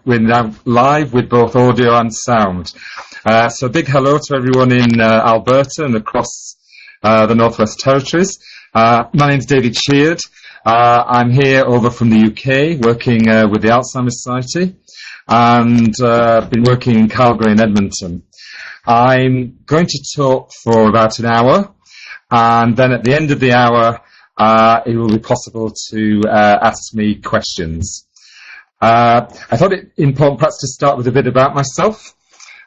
we're now live with both audio and sound. So big hello to everyone in Alberta and across the Northwest Territories. My name's David Sheard. I'm here over from the UK working with the Alzheimer Society and been working in Calgary and Edmonton. I'm going to talk for about an hour, and then at the end of the hour it will be possible to ask me questions. I thought it important perhaps to start with a bit about myself.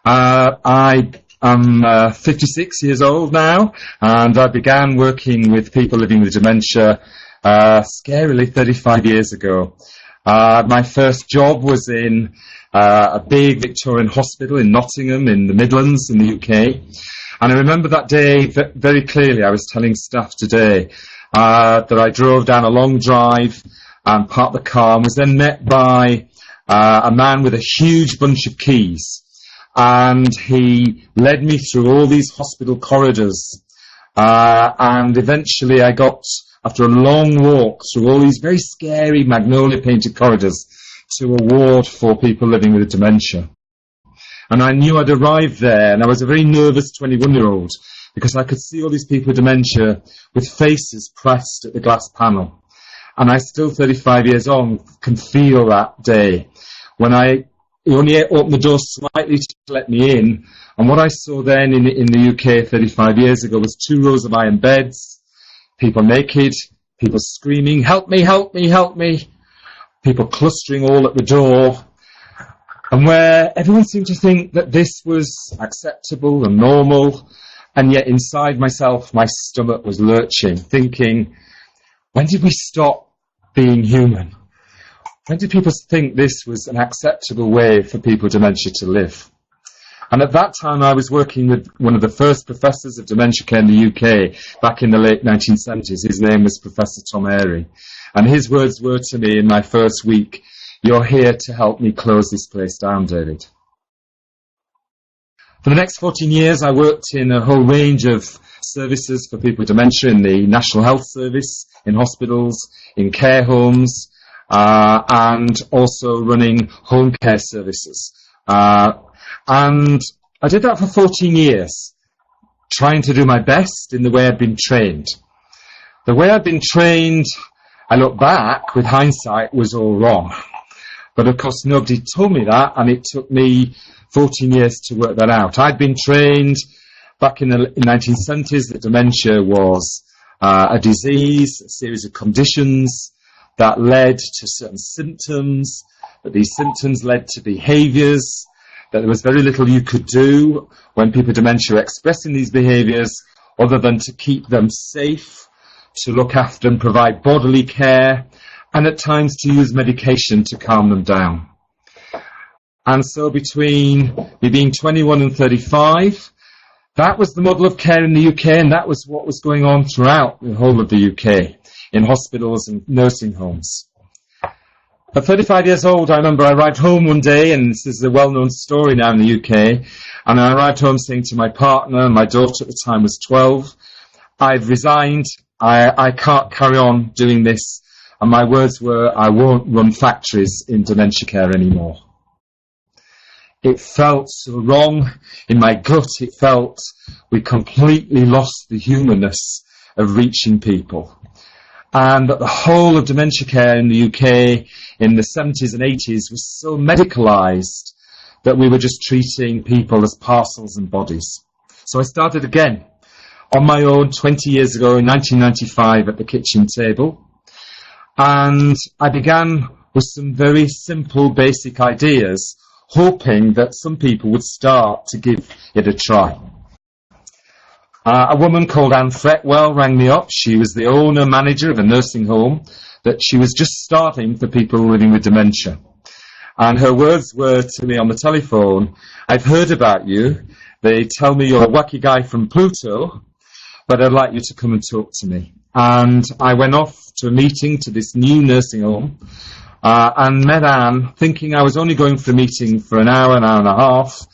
I am 56 years old now, and I began working with people living with dementia scarily 35 years ago. My first job was in a big Victorian hospital in Nottingham in the Midlands in the UK. And I remember that day very clearly. I was telling staff today that I drove down a long drive and parked the car and was then met by a man with a huge bunch of keys. And he led me through all these hospital corridors. And eventually I got, after a long walk through all these very scary magnolia-painted corridors, to a ward for people living with dementia. And I knew I'd arrived there, and I was a very nervous 21-year-old because I could see all these people with dementia with faces pressed at the glass panel. And I still, 35 years on, can feel that day when he only opened the door slightly to let me in. And what I saw then in the UK 35 years ago was 2 rows of iron beds, people naked, people screaming, "Help me, help me, help me," people clustering all at the door, and where everyone seemed to think that this was acceptable and normal, and yet inside myself, my stomach was lurching, thinking, when did we stop being human? When did people think this was an acceptable way for people with dementia to live? And at that time, I was working with one of the first professors of dementia care in the UK back in the late 1970s. His name was Professor Tom Airy. And his words were to me in my first week, "You're here to help me close this place down, David." For the next 14 years, I worked in a whole range of services for people with dementia in the National Health Service, in hospitals, in care homes, and also running home care services. And I did that for 14 years, trying to do my best in the way I'd been trained. The way I'd been trained, I look back with hindsight, was all wrong. But of course nobody told me that, and it took me 14 years to work that out. I'd been trained back in the 1970s that dementia was a disease, a series of conditions that led to certain symptoms, that these symptoms led to behaviours, that there was very little you could do when people with dementia were expressing these behaviours other than to keep them safe, to look after and provide bodily care, and at times to use medication to calm them down. And so between me being 21 and 35, that was the model of care in the UK, and that was what was going on throughout the whole of the UK, in hospitals and nursing homes. At 35 years old, I remember I arrived home one day, and this is a well-known story now in the UK, and I arrived home saying to my partner, and my daughter at the time was 12, "I've resigned, I can't carry on doing this," and my words were, "I won't run factories in dementia care anymore." It felt so wrong in my gut. It felt we completely lost the humanness of reaching people. And that the whole of dementia care in the UK in the 70s and 80s was so medicalised that we were just treating people as parcels and bodies. So I started again on my own 20 years ago in 1995 at the kitchen table. And I began with some very simple basic ideas, hoping that some people would start to give it a try. A woman called Anne Fretwell rang me up. She was the owner-manager of a nursing home that she was just starting for people living with dementia. And her words were to me on the telephone, "I've heard about you. They tell me you're a wacky guy from Pluto, but I'd like you to come and talk to me." And I went off to a meeting to this new nursing home and met Anne, thinking I was only going for a meeting for an hour and a half.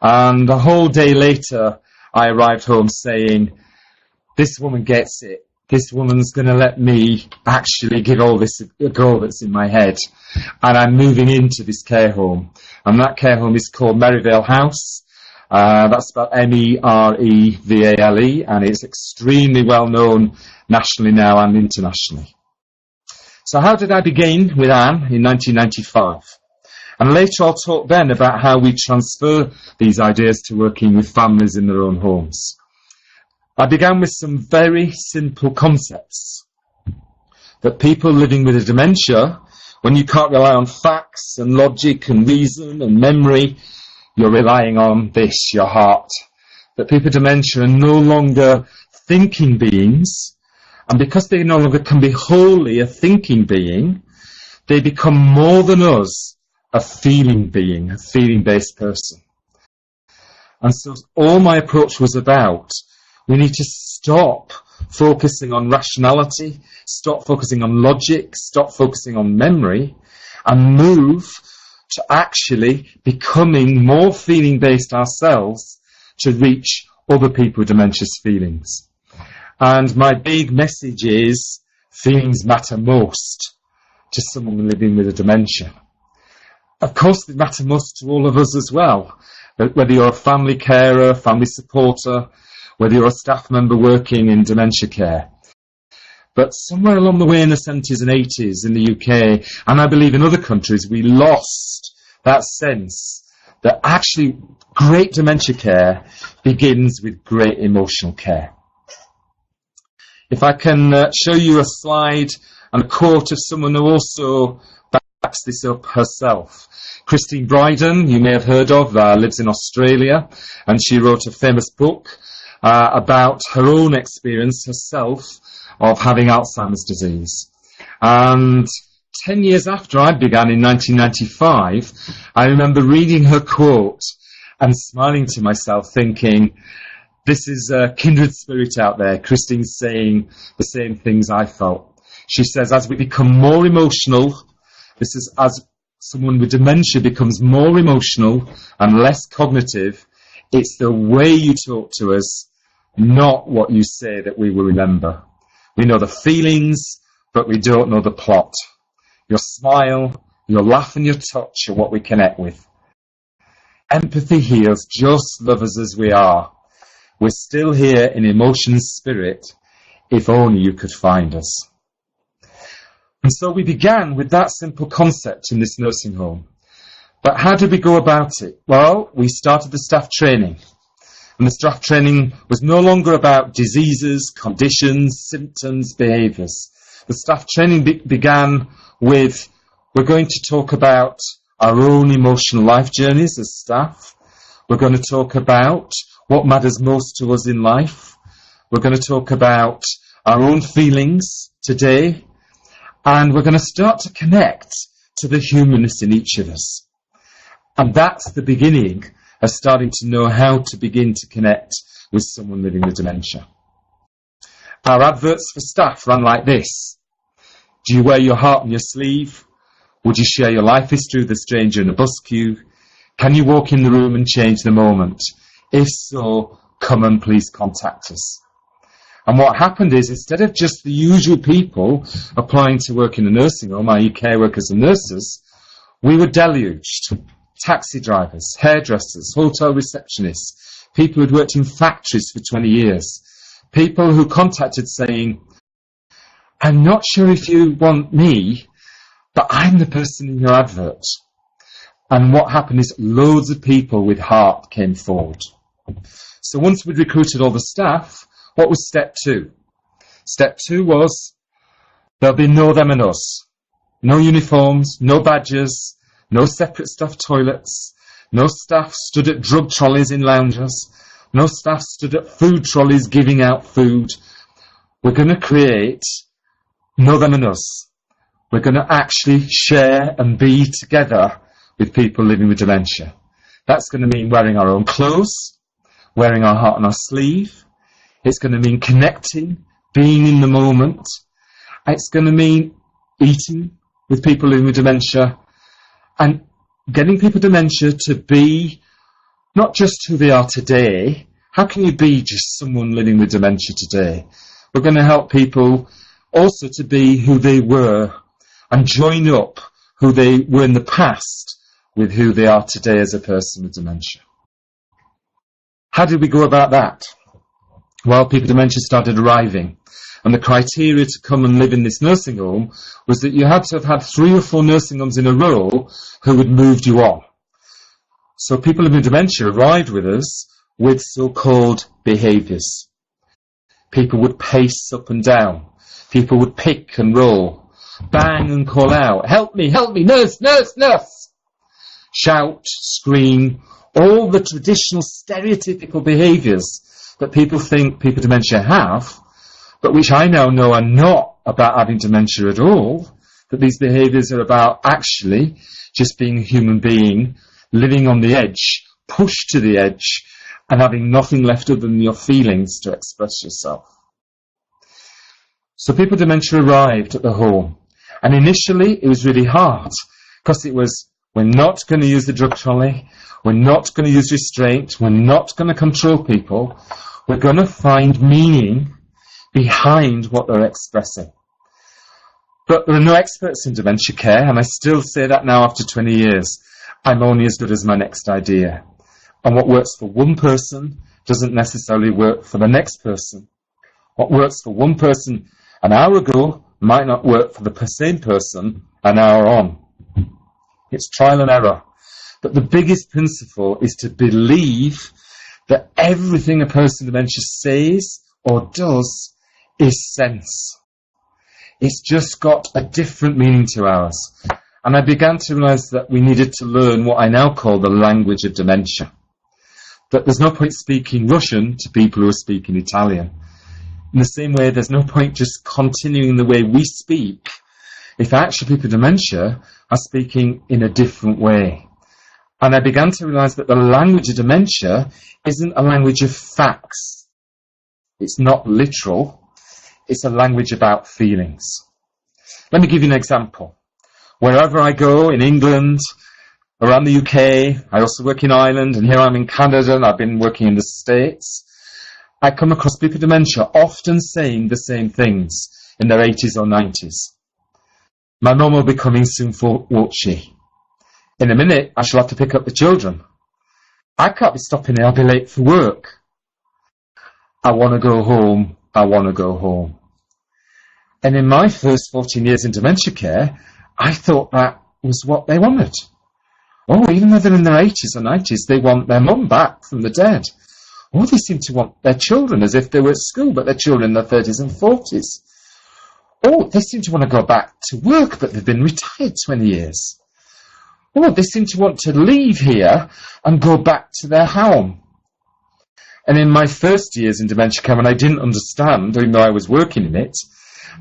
And a whole day later, I arrived home saying, "This woman gets it. this woman's going to let me actually give all this a go that's in my head. And I'm moving into this care home. And that care home is called Merivale House. That's spelled Merevale, and it's extremely well known nationally now and internationally. So how did I begin with Anne in 1995? And later I'll talk then about how we transfer these ideas to working with families in their own homes. I began with some very simple concepts. That people living with a dementia, when you can't rely on facts and logic and reason and memory, you're relying on this, your heart. That people with dementia are no longer thinking beings, and because they no longer can be wholly a thinking being, they become more than us, a feeling being, a feeling-based person. And so all my approach was about, we need to stop focusing on rationality, stop focusing on logic, stop focusing on memory, and move to actually becoming more feeling-based ourselves to reach other people with dementia's feelings. And my big message is, feelings matter most to someone living with a dementia. Of course, they matter most to all of us as well, whether you're a family carer, family supporter, whether you're a staff member working in dementia care. But somewhere along the way in the 70s and 80s in the UK, and I believe in other countries, we lost that sense that actually great dementia care begins with great emotional care. If I can show you a slide and a quote of someone who also backs this up herself. Christine Brydon, you may have heard of, lives in Australia, and she wrote a famous book about her own experience herself of having Alzheimer's disease. And 10 years after I began in 1995, I remember reading her quote and smiling to myself, thinking, this is a kindred spirit out there. Christine's saying the same things I felt. She says, as we become more emotional, this is as someone with dementia becomes more emotional and less cognitive, it's the way you talk to us, not what you say, that we will remember. We know the feelings, but we don't know the plot. Your smile, your laugh and your touch are what we connect with. Empathy heals, just love us as we are. We're still here in emotion and spirit, if only you could find us. And so we began with that simple concept in this nursing home. But how did we go about it? Well, we started the staff training. And the staff training was no longer about diseases, conditions, symptoms, behaviours. The staff training began with, we're going to talk about our own emotional life journeys as staff. We're going to talk about what matters most to us in life. We're going to talk about our own feelings today. And we're going to start to connect to the humanness in each of us. And that's the beginning of starting to know how to begin to connect with someone living with dementia. Our adverts for staff ran like this. Do you wear your heart on your sleeve? Would you share your life history with a stranger in a bus queue? Can you walk in the room and change the moment? If so, come and please contact us. And what happened is, instead of just the usual people applying to work in a nursing home, i.e. care workers and nurses, we were deluged. Taxi drivers, hairdressers, hotel receptionists, people who'd worked in factories for 20 years, people who contacted saying, I'm not sure if you want me, but I'm the person in your advert. And what happened is loads of people with heart came forward. So once we'd recruited all the staff, what was step 2? Step 2 was, there'll be no them and us. No uniforms, no badges, no separate staff toilets, no staff stood at drug trolleys in lounges, no staff stood at food trolleys giving out food. We're going to create no them and us. We're going to actually share and be together with people living with dementia. That's going to mean wearing our own clothes, wearing our heart on our sleeve. It's going to mean connecting, being in the moment. It's going to mean eating with people living with dementia and getting people with dementia to be not just who they are today. How can you be just someone living with dementia today? We're going to help people also to be who they were and join up who they were in the past with who they are today as a person with dementia. How did we go about that? Well, people with dementia started arriving, and the criteria to come and live in this nursing home was that you had to have had 3 or 4 nursing homes in a row who had moved you on. So people living with dementia arrived with us with so-called behaviours. People would pace up and down. People would pick and roll, bang and call out, help me, nurse, nurse, nurse. Shout, scream, all the traditional stereotypical behaviours that people think people with dementia have, but which I now know are not about having dementia at all, that these behaviours are about actually just being a human being, living on the edge, pushed to the edge, and having nothing left other than your feelings to express yourself. So people with dementia arrived at the home, and initially it was really hard, because it was, we're not going to use the drug trolley, we're not going to use restraint, we're not going to control people, we're going to find meaning behind what they're expressing. But there are no experts in dementia care, and I still say that now after 20 years. I'm only as good as my next idea. And what works for one person doesn't necessarily work for the next person. What works for one person an hour ago might not work for the same person an hour on. It's trial and error. But the biggest principle is to believe that everything a person with dementia says or does is sense. It's just got a different meaning to ours. And I began to realise that we needed to learn what I now call the language of dementia. That there's no point speaking Russian to people who are speaking Italian. In the same way, there's no point just continuing the way we speak if actually people with dementia are speaking in a different way. And I began to realise that the language of dementia isn't a language of facts. It's not literal. It's a language about feelings. Let me give you an example. Wherever I go, in England, around the UK, I also work in Ireland, and here I'm in Canada, and I've been working in the States, I come across people with dementia often saying the same things in their 80s or 90s. My mum will be coming soon, won't she? In a minute, I shall have to pick up the children. I can't be stopping here, I'll be late for work. I want to go home, I want to go home. And in my first 14 years in dementia care, I thought that was what they wanted. Oh, even though they're in their 80s or 90s, they want their mum back from the dead. Oh, they seem to want their children as if they were at school, but their children in their 30s and 40s. Oh, they seem to want to go back to work, but they've been retired 20 years. Oh, they seem to want to leave here and go back to their home. And in my first years in dementia care, when I didn't understand, even though I was working in it,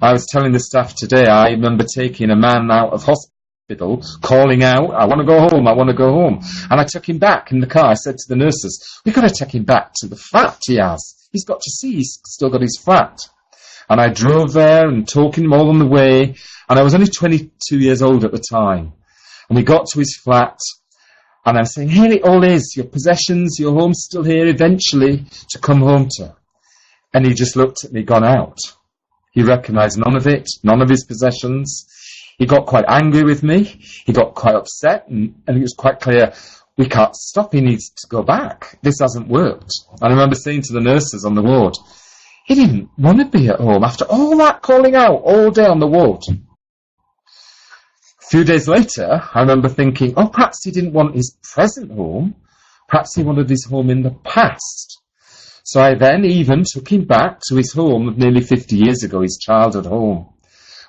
I was telling the staff today, I remember taking a man out of hospital, calling out, I want to go home, I want to go home. And I took him back in the car. I said to the nurses, we've got to take him back to the flat he has. He's got to see he's still got his flat. And I drove there and talking him all on the way. And I was only 22 years old at the time. And we got to his flat. And I'm saying, here it all is, your possessions, your home's still here eventually to come home to. And he just looked at me, gone out. He recognised none of it, none of his possessions. He got quite angry with me. He got quite upset, and it was quite clear, we can't stop, he needs to go back. This hasn't worked. And I remember saying to the nurses on the ward, he didn't want to be at home after all that calling out all day on the ward. A few days later, I remember thinking, oh, perhaps he didn't want his present home. Perhaps he wanted his home in the past. So I then even took him back to his home of nearly 50 years ago, his childhood home,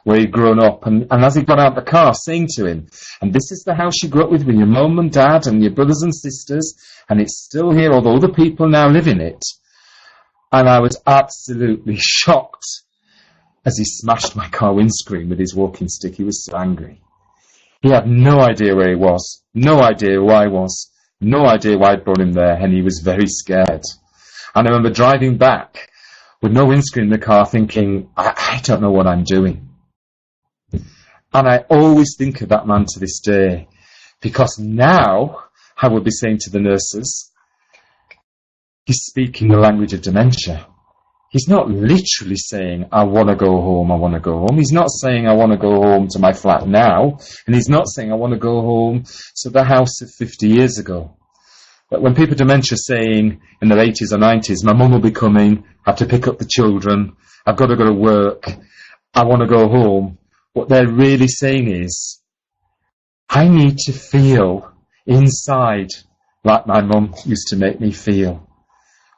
where he'd grown up. And as he got out of the car, saying to him, and this is the house you grew up with your mum and dad and your brothers and sisters, and it's still here, although other people now live in it. And I was absolutely shocked as he smashed my car windscreen with his walking stick. He was so angry. He had no idea where he was, no idea who I was, no idea why I'd brought him there, and he was very scared. And I remember driving back with no windscreen in the car thinking, I don't know what I'm doing. And I always think of that man to this day, because now I would be saying to the nurses, he's speaking the language of dementia. He's not literally saying, I want to go home, I want to go home. He's not saying, I want to go home to my flat now. And he's not saying, I want to go home to the house of 50 years ago. But when people with dementia are saying in their 80s or 90s, my mum will be coming, I have to pick up the children, I've got to go to work, I want to go home, what they're really saying is, I need to feel inside like my mum used to make me feel.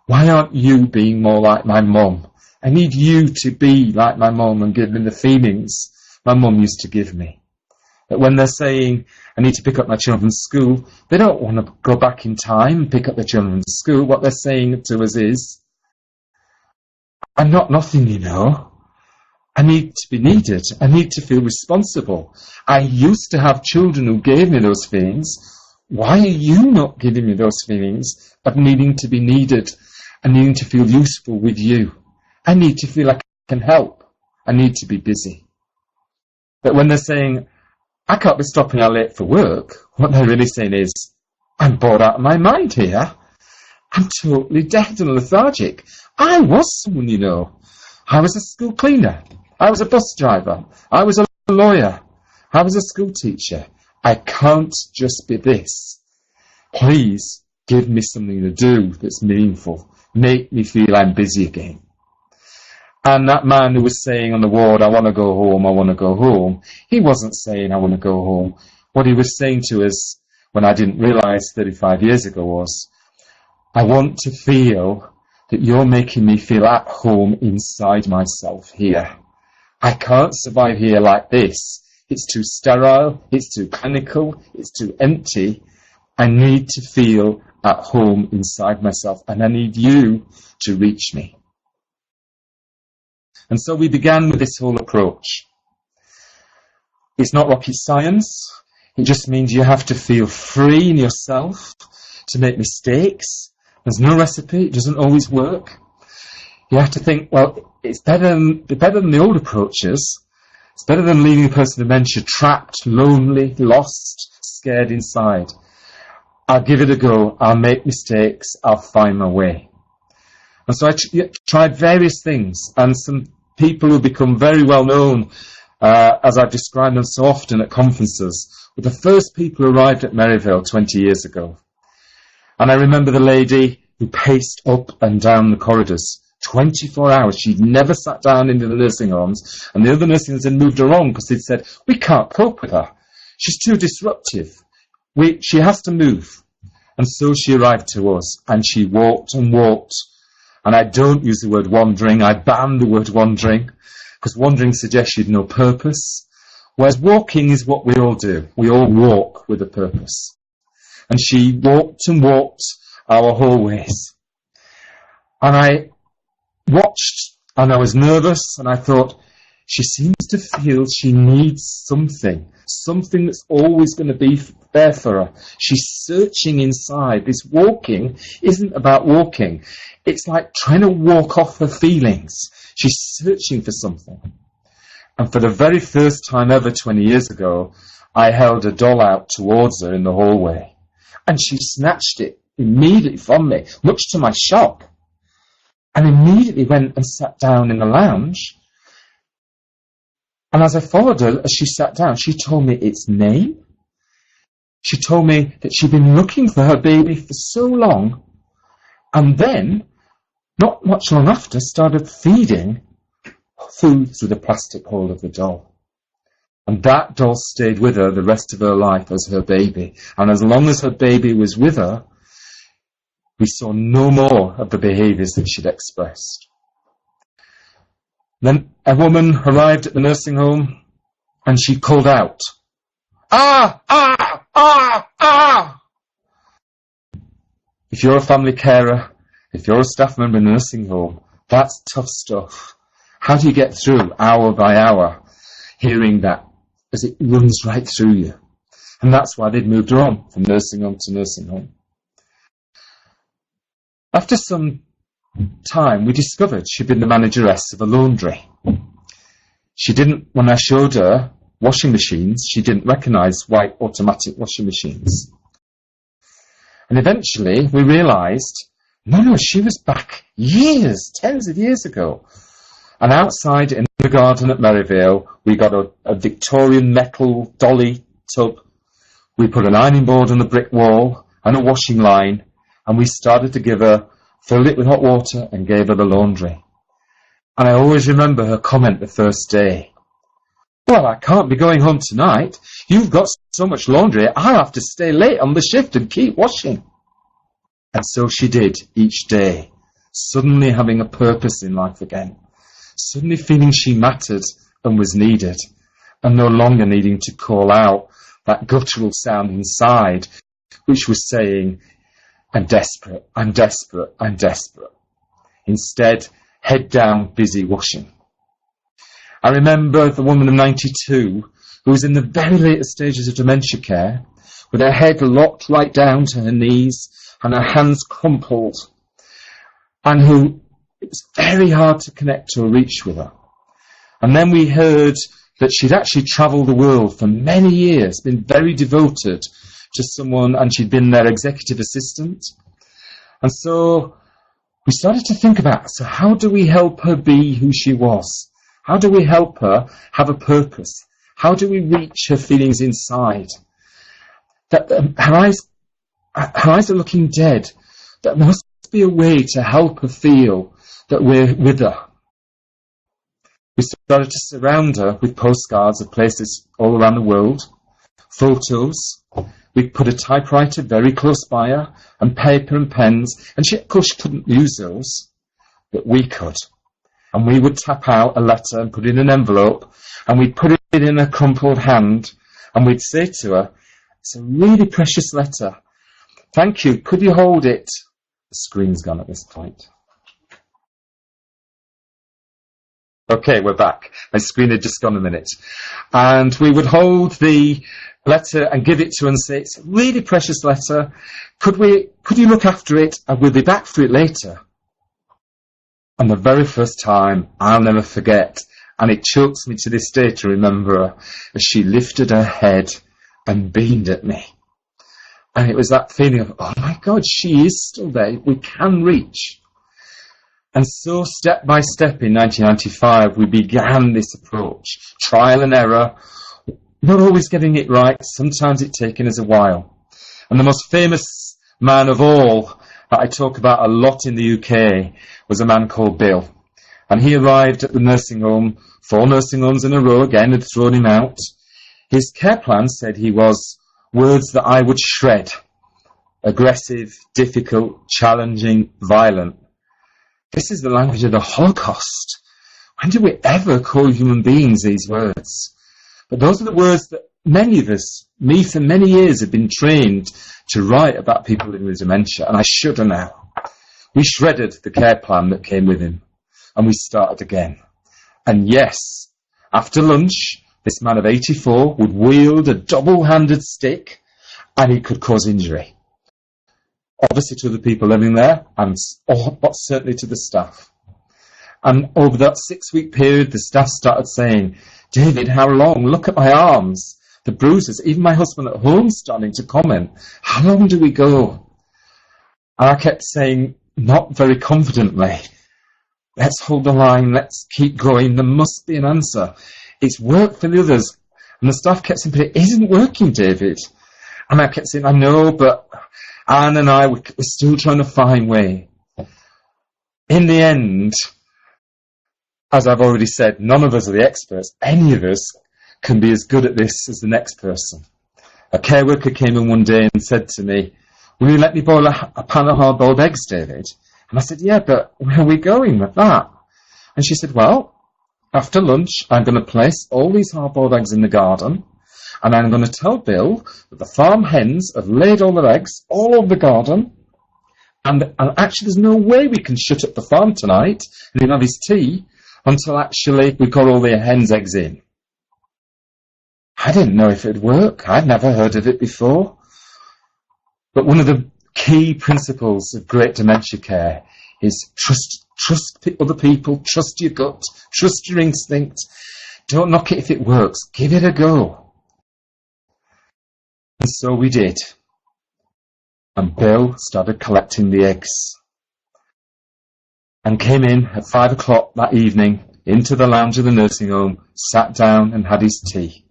Why aren't you being more like my mum? I need you to be like my mum and give me the feelings my mum used to give me. But when they're saying, I need to pick up my children from school, they don't want to go back in time and pick up their children from school. What they're saying to us is, I'm not nothing, you know. I need to be needed. I need to feel responsible. I used to have children who gave me those feelings. Why are you not giving me those feelings of needing to be needed and needing to feel useful with you? I need to feel like I can help. I need to be busy. But when they're saying, I can't be stopping out late for work, what they're really saying is, I'm bored out of my mind here. I'm totally dead and lethargic. I was someone, you know. I was a school cleaner. I was a bus driver. I was a lawyer. I was a school teacher. I can't just be this. Please give me something to do that's meaningful. Make me feel I'm busy again. And that man who was saying on the ward, I want to go home, I want to go home, he wasn't saying I want to go home. What he was saying to us, when I didn't realise 35 years ago, was, I want to feel that you're making me feel at home inside myself here. I can't survive here like this. It's too sterile, it's too clinical, it's too empty. I need to feel at home inside myself, and I need you to reach me. And so we began with this whole approach. It's not rocket science. It just means you have to feel free in yourself to make mistakes. There's no recipe. It doesn't always work. You have to think, well, it's better than the old approaches. It's better than leaving a person with dementia trapped, lonely, lost, scared inside. I'll give it a go. I'll make mistakes. I'll find my way. And so I tried various things, and some people who become very well known, as I've described them so often at conferences, were the first people who arrived at Merivale 20 years ago. And I remember the lady who paced up and down the corridors 24 hours. She'd never sat down into the nursing homes, and the other nursing homes had moved her on because they'd said, we can't cope with her. She's too disruptive. She has to move. And so she arrived to us, and she walked and walked. And I don't use the word wandering. I ban the word wandering, because wandering suggests you'd no purpose, whereas walking is what we all do. We all walk with a purpose. And she walked and walked our hallways. And I watched, and I was nervous, and I thought, she seems to feel she needs something that's always going to be there for her. She's searching inside. This walking isn't about walking. It's like trying to walk off her feelings. She's searching for something. And for the very first time ever 20 years ago, I held a doll out towards her in the hallway. And she snatched it immediately from me, much to my shock. And immediately went and sat down in the lounge. And as I followed her, as she sat down, she told me its name. She told me that she'd been looking for her baby for so long, and then, not much long after, started feeding food through the plastic hole of the doll. And that doll stayed with her the rest of her life as her baby. And as long as her baby was with her, we saw no more of the behaviours that she'd expressed. Then a woman arrived at the nursing home, and she called out, "Ah! Ah! Ah! Ah!" If you're a family carer, if you're a staff member in a nursing home, that's tough stuff. How do you get through hour by hour hearing that as it runs right through you? And that's why they'd moved her on from nursing home to nursing home. After some time, we discovered she'd been the manageress of a laundry. She didn't, when I showed her washing machines, she didn't recognise white automatic washing machines. And eventually we realised No, she was back years, tens of years ago. And outside in the garden at Merivale, we got a Victorian metal dolly tub. We put an ironing board on the brick wall and a washing line, and we started to give her, filled it with hot water and gave her the laundry. And I always remember her comment the first day. Well, I can't be going home tonight. You've got so much laundry, I'll have to stay late on the shift and keep washing. And so she did each day, suddenly having a purpose in life again, suddenly feeling she mattered and was needed, and no longer needing to call out that guttural sound inside, which was saying, I'm desperate, I'm desperate, I'm desperate. Instead, head down, busy washing. I remember the woman of 92 who was in the very latest stages of dementia care, with her head locked right down to her knees and her hands crumpled, and who it was very hard to connect or reach with her. And then we heard that she'd actually travelled the world for many years, been very devoted to someone, and she'd been their executive assistant. And so we started to think about, so how do we help her be who she was? How do we help her have a purpose? How do we reach her feelings inside? That her eyes are looking dead. There must be a way to help her feel that we're with her. We started to surround her with postcards of places all around the world, photos. We put a typewriter very close by her, and paper and pens, and she, of course, she couldn't use those, but we could. And we would tap out a letter and put it in an envelope, and we'd put it in a crumpled hand, and we'd say to her, it's a really precious letter. Thank you. Could you hold it? The screen's gone at this point. Okay, we're back. My screen had just gone a minute. And we would hold the letter and give it to her and say, it's a really precious letter. Could you look after it, and we'll be back for it later. And the very first time, I'll never forget, and it chokes me to this day to remember her, as she lifted her head and beamed at me. And it was that feeling of, oh my God, she is still there. We can reach. And so step by step in 1995, we began this approach. Trial and error, not always getting it right, sometimes it taking us a while. And the most famous man of all that I talk about a lot in the UK was a man called Bill. And he arrived at the nursing home, 4 nursing homes in a row again, had thrown him out. His care plan said he was words that I would shred. Aggressive, difficult, challenging, violent. This is the language of the Holocaust. When did we ever call human beings these words? But those are the words that many of us, me for many years, have been trained to write about people living with dementia, and I shudder now. We shredded the care plan that came with him, and we started again. And yes, after lunch, this man of 84 would wield a double-handed stick, and he could cause injury. Obviously to the people living there, but certainly to the staff. And over that 6-week period, the staff started saying, David, how long? Look at my arms, the bruises. Even my husband at home starting to comment, how long do we go? And I kept saying, not very confidently, let's hold the line, let's keep going, there must be an answer. It's worked for the others. And the staff kept saying, but it isn't working, David. And I kept saying, I know, but Anne and I, we're still trying to find way. In the end, as I've already said, none of us are the experts. Any of us can be as good at this as the next person. A care worker came in one day and said to me, will you let me boil a pan of hard-boiled eggs, David? And I said, yeah, but where are we going with that? And she said, well, after lunch, I'm going to place all these hard-boiled eggs in the garden, and I'm going to tell Bill that the farm hens have laid all their eggs all over the garden, and actually there's no way we can shut up the farm tonight and he'll have his tea until actually we've got all the hens' eggs in. I didn't know if it'd work. I'd never heard of it before. But one of the key principles of great dementia care is trust other people, trust your gut, trust your instinct. Don't knock it if it works. Give it a go. And so we did. And Bill started collecting the eggs. and came in at 5 o'clock that evening into the lounge of the nursing home, sat down and had his tea.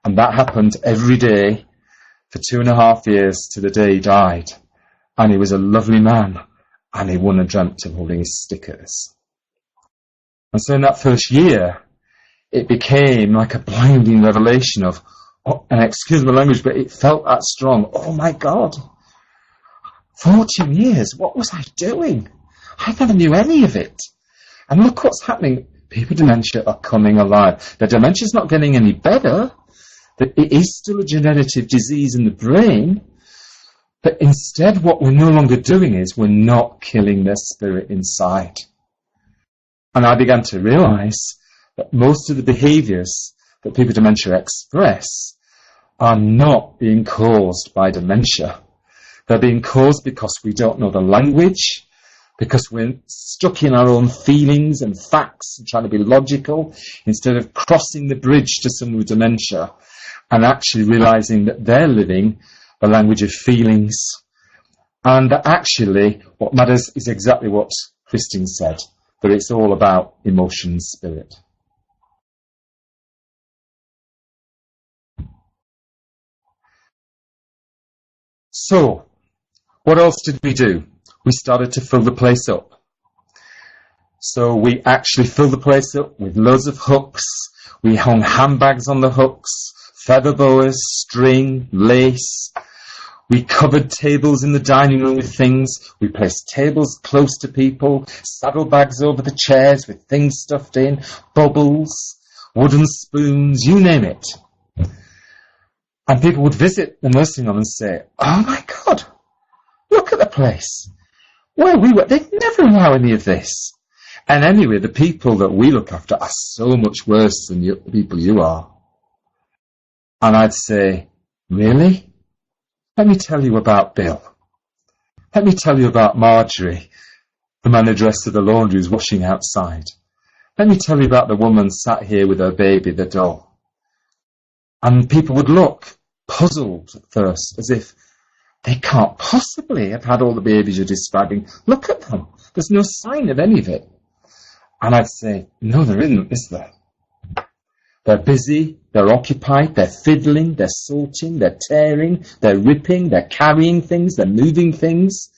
And that happened every day for 2.5 years to the day he died. And he was a lovely man, and he wouldn't have dreamt of holding his stick at us. And so in that first year, it became like a blinding revelation of, and excuse my language, but it felt that strong. Oh my God, 14 years, what was I doing? I never knew any of it. And look what's happening. People with dementia are coming alive. Their dementia's not getting any better. It is still a degenerative disease in the brain. But instead, what we're no longer doing is we're not killing their spirit inside. And I began to realize that most of the behaviors that people with dementia express are not being caused by dementia. They're being caused because we don't know the language, because we're stuck in our own feelings and facts and trying to be logical instead of crossing the bridge to someone with dementia and actually realizing that they're living the language of feelings. And that actually what matters is exactly what Christine said, that it's all about emotion and spirit. So, what else did we do? We started to fill the place up. So we actually filled the place up with loads of hooks. We hung handbags on the hooks, feather boas, string, lace. We covered tables in the dining room with things. We placed tables close to people, saddlebags over the chairs with things stuffed in, bubbles, wooden spoons, you name it. And people would visit the nursing home and say, oh my God, look at the place. Where we were, they'd never allow any of this. And anyway, the people that we look after are so much worse than the people you are. And I'd say, really? Let me tell you about Bill. Let me tell you about Marjorie, the manageress of the laundry who's washing outside. Let me tell you about the woman sat here with her baby, the doll. And people would look puzzled at first, as if they can't possibly have had all the babies you're describing. Look at them. There's no sign of any of it. And I'd say, no, there isn't, is there? They're busy, they're occupied, they're fiddling, they're sorting, they're tearing, they're ripping, they're carrying things, they're moving things.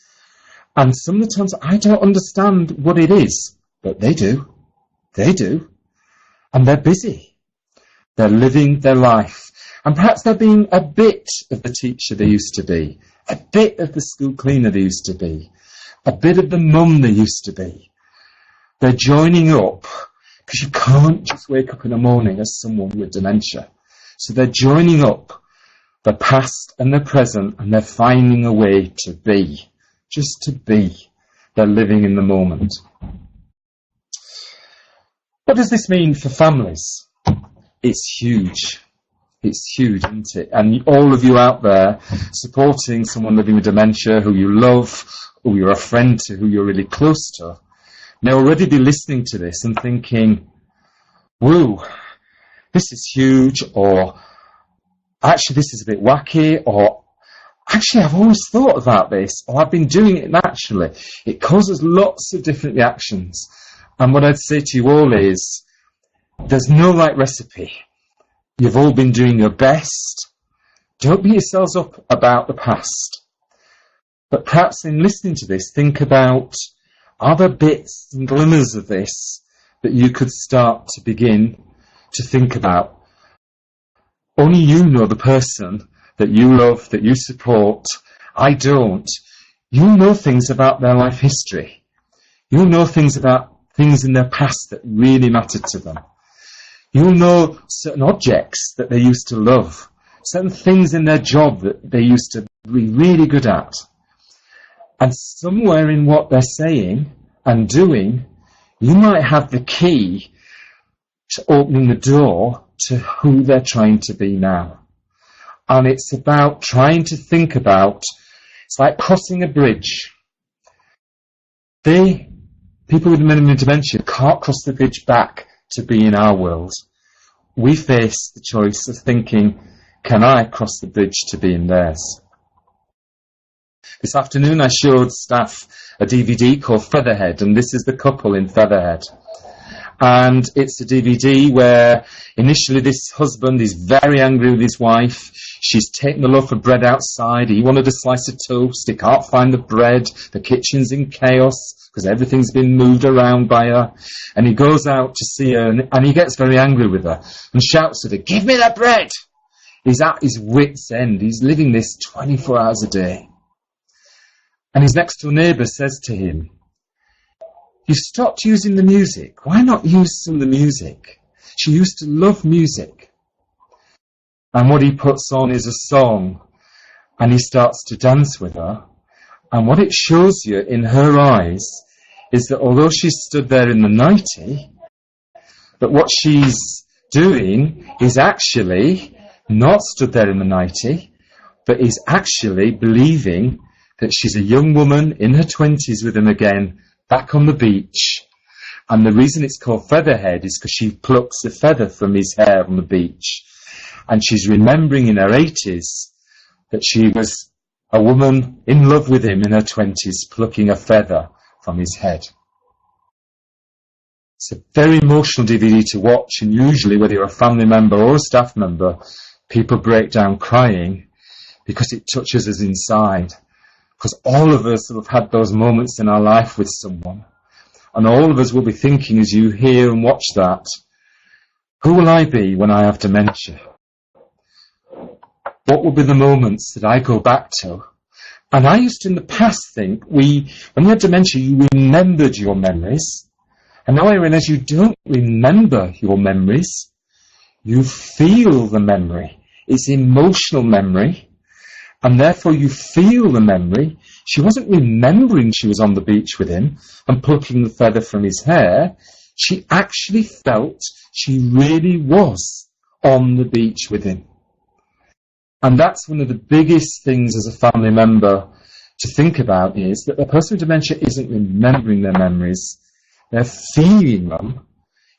And some of the times I don't understand what it is, but they do. They do. And they're busy. They're living their life. And perhaps they're being a bit of the teacher they used to be, a bit of the school cleaner they used to be, a bit of the mum they used to be. They're joining up, because you can't just wake up in the morning as someone with dementia. So they're joining up the past and the present, and they're finding a way to be, just to be. They're living in the moment. What does this mean for families? It's huge. It's huge, isn't it? And all of you out there supporting someone living with dementia who you love, who you're a friend to, who you're really close to, may already be listening to this and thinking, woo, this is huge, or actually this is a bit wacky, or actually I've always thought about this, or I've been doing it naturally. It causes lots of different reactions. And what I'd say to you all is, there's no right recipe. You've all been doing your best. Don't beat yourselves up about the past. But perhaps in listening to this, think about, are there bits and glimmers of this that you could start to begin to think about? Only you know the person that you love, that you support. I don't. You know things about their life history. You know things about things in their past that really mattered to them. You'll know certain objects that they used to love, certain things in their job that they used to be really good at. And somewhere in what they're saying and doing, you might have the key to opening the door to who they're trying to be now. And it's about trying to think about, it's like crossing a bridge. People with minimum dementia can't cross the bridge back to be in our world. We face the choice of thinking, can I cross the bridge to be in theirs? This afternoon I showed staff a DVD called Featherhead, and this is the couple in Featherhead. And it's a DVD where initially this husband is very angry with his wife. She's taken the loaf of bread outside. He wanted a slice of toast. He can't find the bread. The kitchen's in chaos because everything's been moved around by her. And he goes out to see her, and he gets very angry with her and shouts at her, "Give me that bread!" He's at his wit's end. He's living this 24 hours a day. And his next door neighbour says to him, "You stopped using the music. Why not use some of the music? She used to love music." And what he puts on is a song, and he starts to dance with her. And what it shows you in her eyes is that although she's stood there in the nightie, that what she's doing is actually not stood there in the nightie, but is actually believing that she's a young woman in her 20s with him again, back on the beach. And the reason it's called Featherhead is because she plucks a feather from his hair on the beach. And she's remembering in her 80s that she was a woman in love with him in her 20s, plucking a feather from his head. It's a very emotional DVD to watch, and usually, whether you're a family member or a staff member, people break down crying because it touches us inside. Because all of us have had those moments in our life with someone. And all of us will be thinking as you hear and watch that, who will I be when I have dementia? What will be the moments that I go back to? And I used to in the past think, when you had dementia, you remembered your memories. And now I realise you don't remember your memories. You feel the memory. It's emotional memory. And therefore you feel the memory. She wasn't remembering she was on the beach with him and plucking the feather from his hair. She actually felt she really was on the beach with him. And that's one of the biggest things as a family member to think about, is that the person with dementia isn't remembering their memories. They're feeling them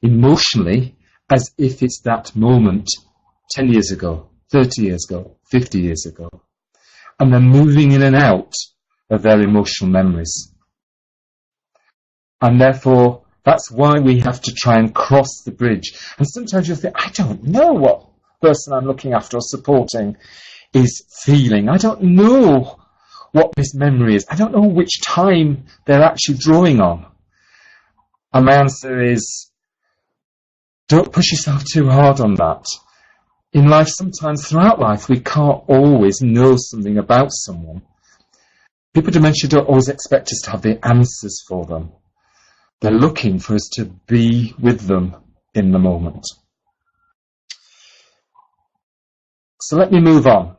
emotionally as if it's that moment 10 years ago, 30 years ago, 50 years ago. And they're moving in and out of their emotional memories. And therefore, that's why we have to try and cross the bridge. And sometimes you'll think, I don't know what person I'm looking after or supporting is feeling. I don't know what this memory is. I don't know which time they're actually drawing on. And my answer is, don't push yourself too hard on that. In life, sometimes throughout life, we can't always know something about someone. People with dementia don't always expect us to have the answers for them. They're looking for us to be with them in the moment. So let me move on.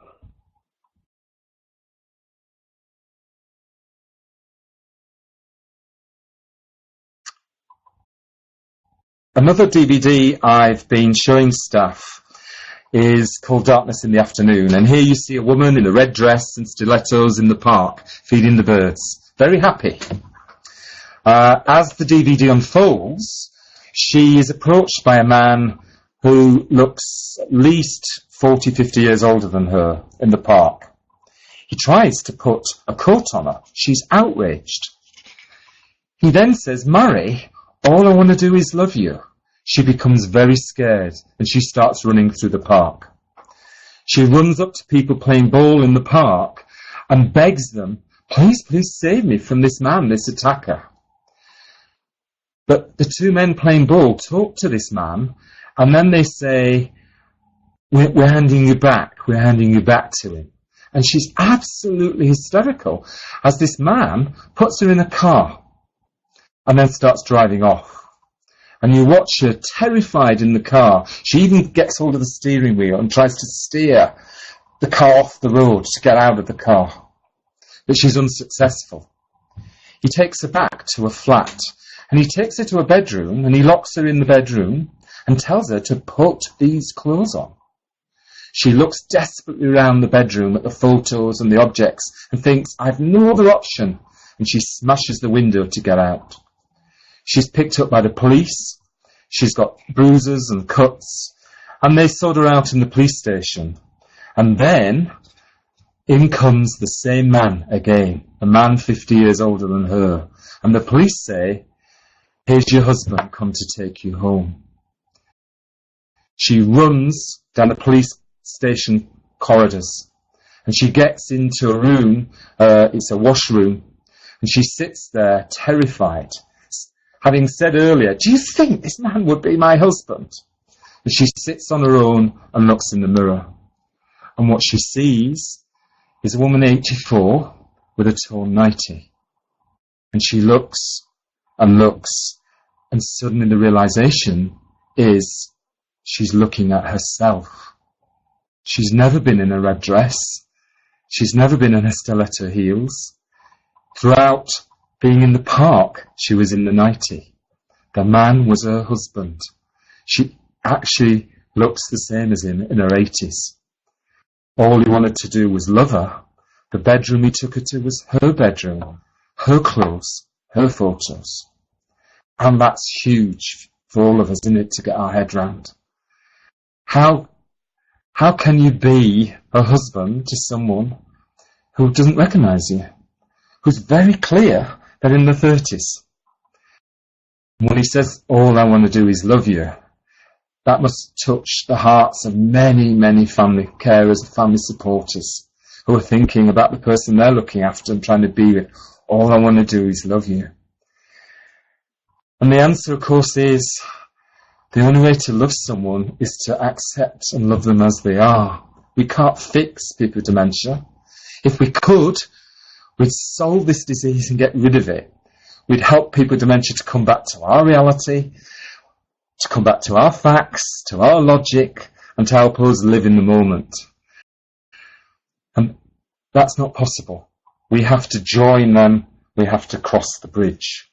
Another DVD I've been showing staff is called Darkness in the Afternoon. And here you see a woman in a red dress and stilettos in the park feeding the birds. Very happy. As the DVD unfolds, she is approached by a man who looks at least 40, 50 years older than her in the park. He tries to put a coat on her. She's outraged. He then says, "Murray, all I want to do is love you." She becomes very scared and she starts running through the park. She runs up to people playing ball in the park and begs them, please save me from this man, this attacker. But the two men playing ball talk to this man, and then they say, we're handing you back to him. And she's absolutely hysterical as this man puts her in a car and then starts driving off. And you watch her terrified in the car. She even gets hold of the steering wheel and tries to steer the car off the road to get out of the car. But she's unsuccessful. He takes her back to a flat, and he takes her to a bedroom, and he locks her in the bedroom and tells her to put these clothes on. She looks desperately around the bedroom at the photos and the objects and thinks, I've no other option. And she smashes the window to get out. She's picked up by the police. She's got bruises and cuts. And they sort her out in the police station. And then In comes the same man again, a man 50 years older than her, and the police say, "Here's your husband come to take you home." She runs down the police station corridors, and she gets into a room, it's a washroom, and she sits there terrified, having said earlier, "Do you think this man would be my husband?" And she sits on her own and looks in the mirror, and what she sees is a woman 84 with a torn nightie. And she looks, and suddenly the realization is she's looking at herself. She's never been in a red dress. She's never been in her stiletto heels. Throughout being in the park, she was in the nightie. The man was her husband. She actually looks the same as him in her 80s. All he wanted to do was love her. The bedroom he took her to was her bedroom, her clothes, her photos. And that's huge for all of us, isn't it, to get our head round. How can you be a husband to someone who doesn't recognise you, who's very clear they're in their 30s? When he says, "All I want to do is love you," that must touch the hearts of many, many family carers and family supporters who are thinking about the person they're looking after and trying to be with. All I want to do is love you. And the answer, of course, is the only way to love someone is to accept and love them as they are. We can't fix people with dementia. If we could, we'd solve this disease and get rid of it. We'd help people with dementia to come back to our reality, to come back to our facts, to our logic, and to help us live in the moment. And that's not possible. We have to join them. We have to cross the bridge.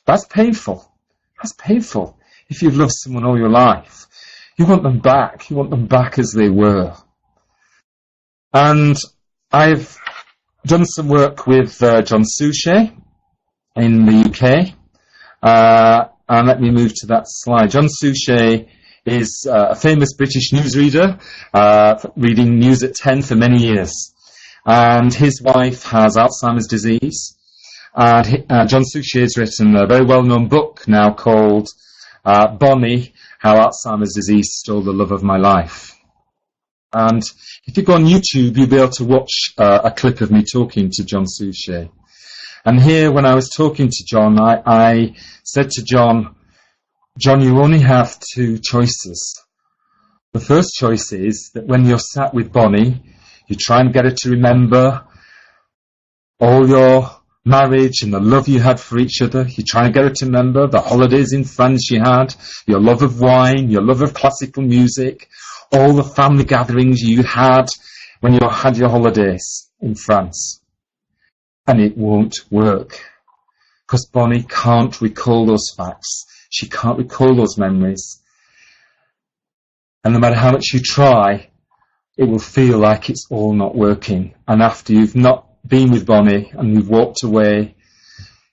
That's painful. That's painful. If you've loved someone all your life, you want them back. You want them back as they were. And I've done some work with John Suchet in the UK. And let me move to that slide. John Suchet is a famous British newsreader, reading news at 10 for many years. And his wife has Alzheimer's disease. And John Suchet has written a very well-known book now called Bonnie, How Alzheimer's Disease Stole the Love of My Life. And if you go on YouTube, you'll be able to watch a clip of me talking to John Suchet. And here, when I was talking to John, I said to John, you only have two choices. The first choice is that when you're sat with Bonnie, you try and get her to remember all your marriage and the love you had for each other. You try and get her to remember the holidays in France you had, your love of wine, your love of classical music, all the family gatherings you had when you had your holidays in France. And it won't work, because Bonnie can't recall those facts. She can't recall those memories. And no matter how much you try, it will feel like it's all not working. And after you've not been with Bonnie and you've walked away,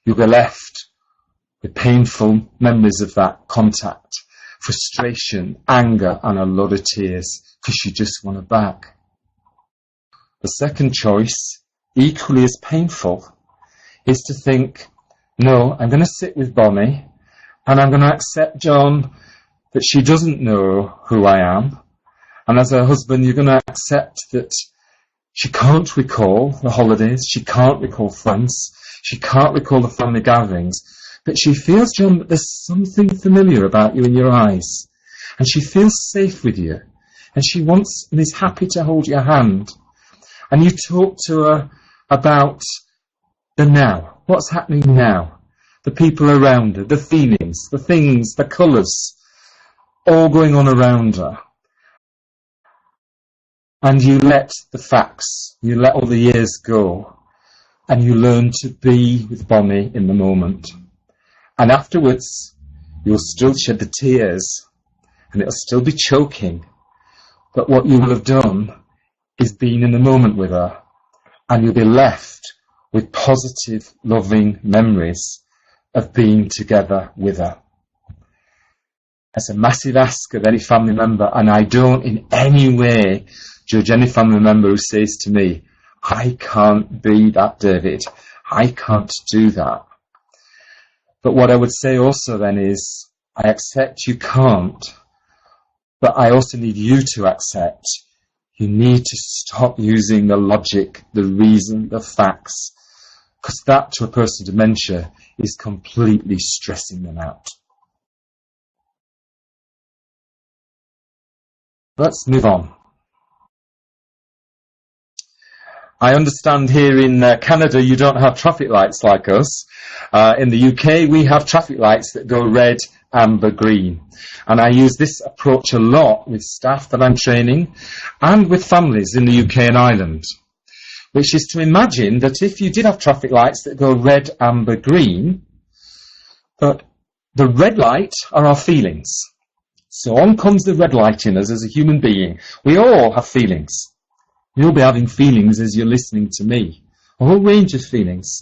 you'll be left with painful memories of that contact, frustration, anger, and a lot of tears, because you just want her back. The second choice, equally as painful, is to think, no, I'm going to sit with Bonnie and I'm going to accept, John, that she doesn't know who I am. And as her husband, you're going to accept that she can't recall the holidays, she can't recall France, she can't recall the family gatherings, but she feels, John, that there's something familiar about you in your eyes. And she feels safe with you. And she wants and is happy to hold your hand. And you talk to her about the now, what's happening now, the people around her, the feelings, the things, the colours, all going on around her. And you let the facts, you let all the years go, and you learn to be with Bonnie in the moment. And afterwards, you'll still shed the tears, and it'll still be choking, but what you will have done is been in the moment with her, and you'll be left with positive, loving memories of being together with her. That's a massive ask of any family member, and I don't in any way judge any family member who says to me, I can't be that David. I can't do that. But what I would say also then is, I accept you can't, but I also need you to accept you need to stop using the logic, the reason, the facts, because that to a person with dementia is completely stressing them out. Let's move on. I understand here in Canada you don't have traffic lights like us. In the UK we have traffic lights that go red, amber, green. And I use this approach a lot with staff that I'm training and with families in the UK and Ireland, which is to imagine that if you did have traffic lights that go red, amber, green, but the red light are our feelings. So on comes the red light in us as a human being. We all have feelings. You'll be having feelings as you're listening to me. A whole range of feelings.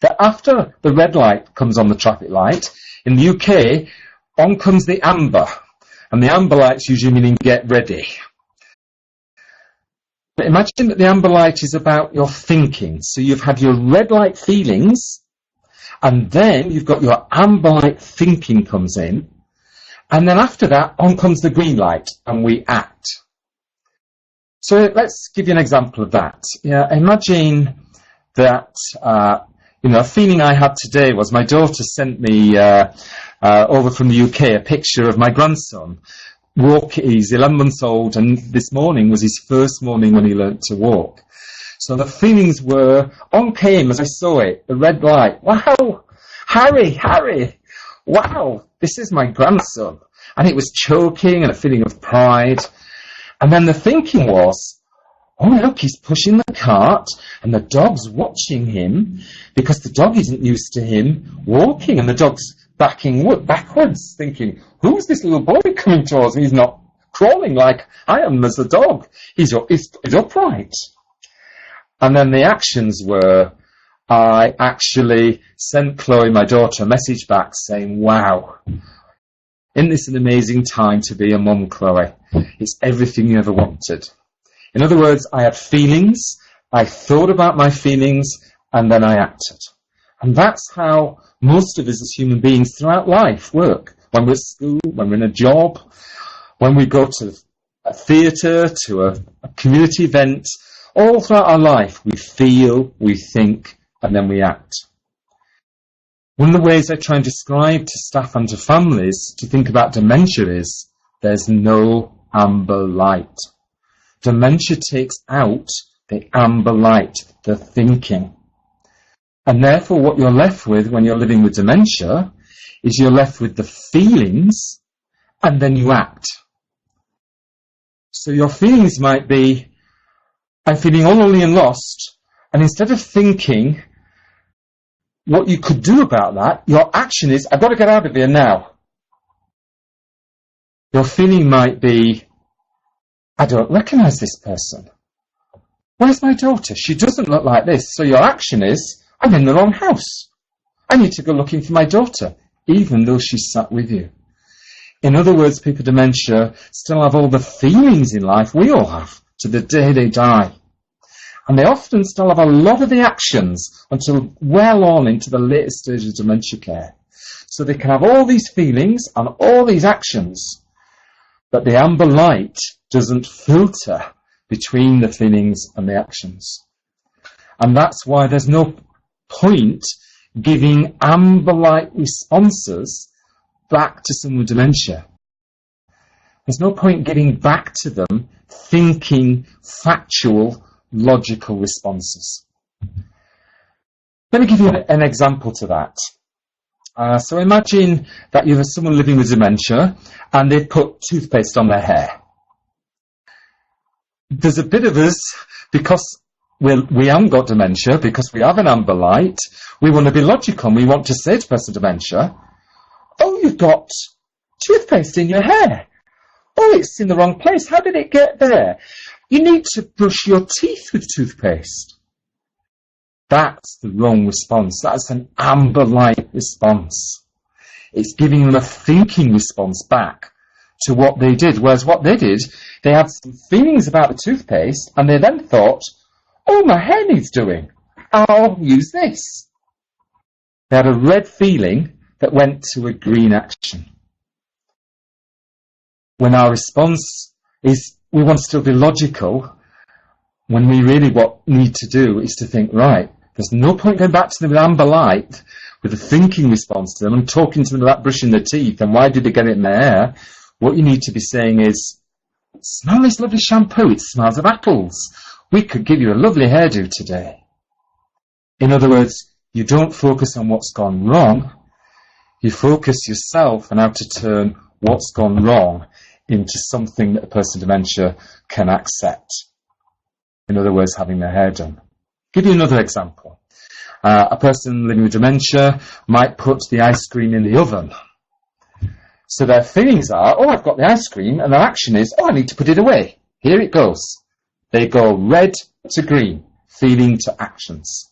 That after the red light comes on the traffic light, in the UK, on comes the amber. And the amber light's usually meaning get ready. But imagine that the amber light is about your thinking. So you've had your red light feelings, and then you've got your amber light thinking comes in. And then after that, on comes the green light, and we act. So let's give you an example of that. Yeah, imagine that, a feeling I had today was my daughter sent me over from the UK a picture of my grandson. He's 11 months old, and this morning was his first morning when he learnt to walk. So the feelings were, on came as I saw it, the red light. Wow, Harry, wow, this is my grandson. And it was choking and a feeling of pride. And then the thinking was, oh look, he's pushing the cart and the dog's watching him because the dog isn't used to him walking, and the dog's backing backwards thinking, who's this little boy coming towards me? He's not crawling like I am as a dog. He's upright. And then the actions were, I actually sent Chloe, my daughter, a message back saying, wow, isn't this an amazing time to be a mum, Chloe? It's everything you ever wanted. In other words, I had feelings, I thought about my feelings, and then I acted. And that's how most of us as human beings throughout life work. When we're at school, when we're in a job, when we go to a theatre, to a community event, all throughout our life, we feel, we think, and then we act. One of the ways I try and describe to staff and to families to think about dementia is there's no amber light. Dementia takes out the amber light, the thinking. And therefore what you're left with when you're living with dementia is you're left with the feelings and then you act. So your feelings might be, I'm feeling all lonely and lost, and instead of thinking what you could do about that, your action is, I've got to get out of here now. Your feeling might be, I don't recognise this person. Where's my daughter? She doesn't look like this. So your action is, I'm in the wrong house. I need to go looking for my daughter, even though she's sat with you. In other words, people with dementia still have all the feelings in life we all have to the day they die. And they often still have a lot of the actions until well on into the later stage of dementia care. So they can have all these feelings and all these actions, but the amber light doesn't filter between the feelings and the actions. And that's why there's no point giving amber light responses back to someone with dementia. There's no point getting back to them thinking factual, logical responses. Let me give you an example to that. So imagine that you have someone living with dementia and they put toothpaste on their hair. There's a bit of us, because we haven't got dementia, because we have an amber light, we want to be logical and we want to say to a person with dementia, oh, you've got toothpaste in your hair. Oh, it's in the wrong place. How did it get there? You need to brush your teeth with toothpaste. That's the wrong response. That's an amber light response. It's giving them a thinking response back to what they did. Whereas what they did, they had some feelings about the toothpaste and they then thought, oh, my hair needs doing. I'll use this. They had a red feeling that went to a green action. When our response is we want to still be logical, when we really what need to do is to think, right, there's no point going back to them with amber light, with a thinking response to them and talking to them about brushing their teeth and why did they get it in their hair. What you need to be saying is, smell this lovely shampoo, it smells of apples. We could give you a lovely hairdo today. In other words, you don't focus on what's gone wrong, you focus yourself on how to turn what's gone wrong into something that a person with dementia can accept. In other words, having their hair done. Give you another example. A person living with dementia might put the ice cream in the oven. So their feelings are, oh, I've got the ice cream, and their action is, oh, I need to put it away. Here it goes. They go red to green, feeling to actions.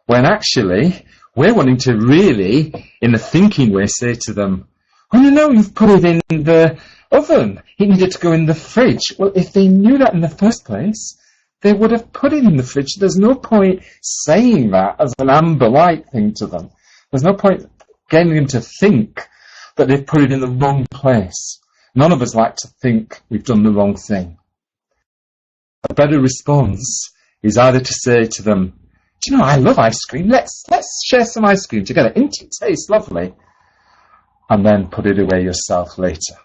When actually, we're wanting to really, in a thinking way, say to them, oh, no, you've put it in the oven. It needed to go in the fridge. Well, if they knew that in the first place, they would have put it in the fridge. There's no point saying that as an amber light thing to them. There's no point getting them to think that they've put it in the wrong place. None of us like to think we've done the wrong thing. A better response is either to say to them, do you know, I love ice cream. Let's share some ice cream together. It tastes lovely. And then put it away yourself later.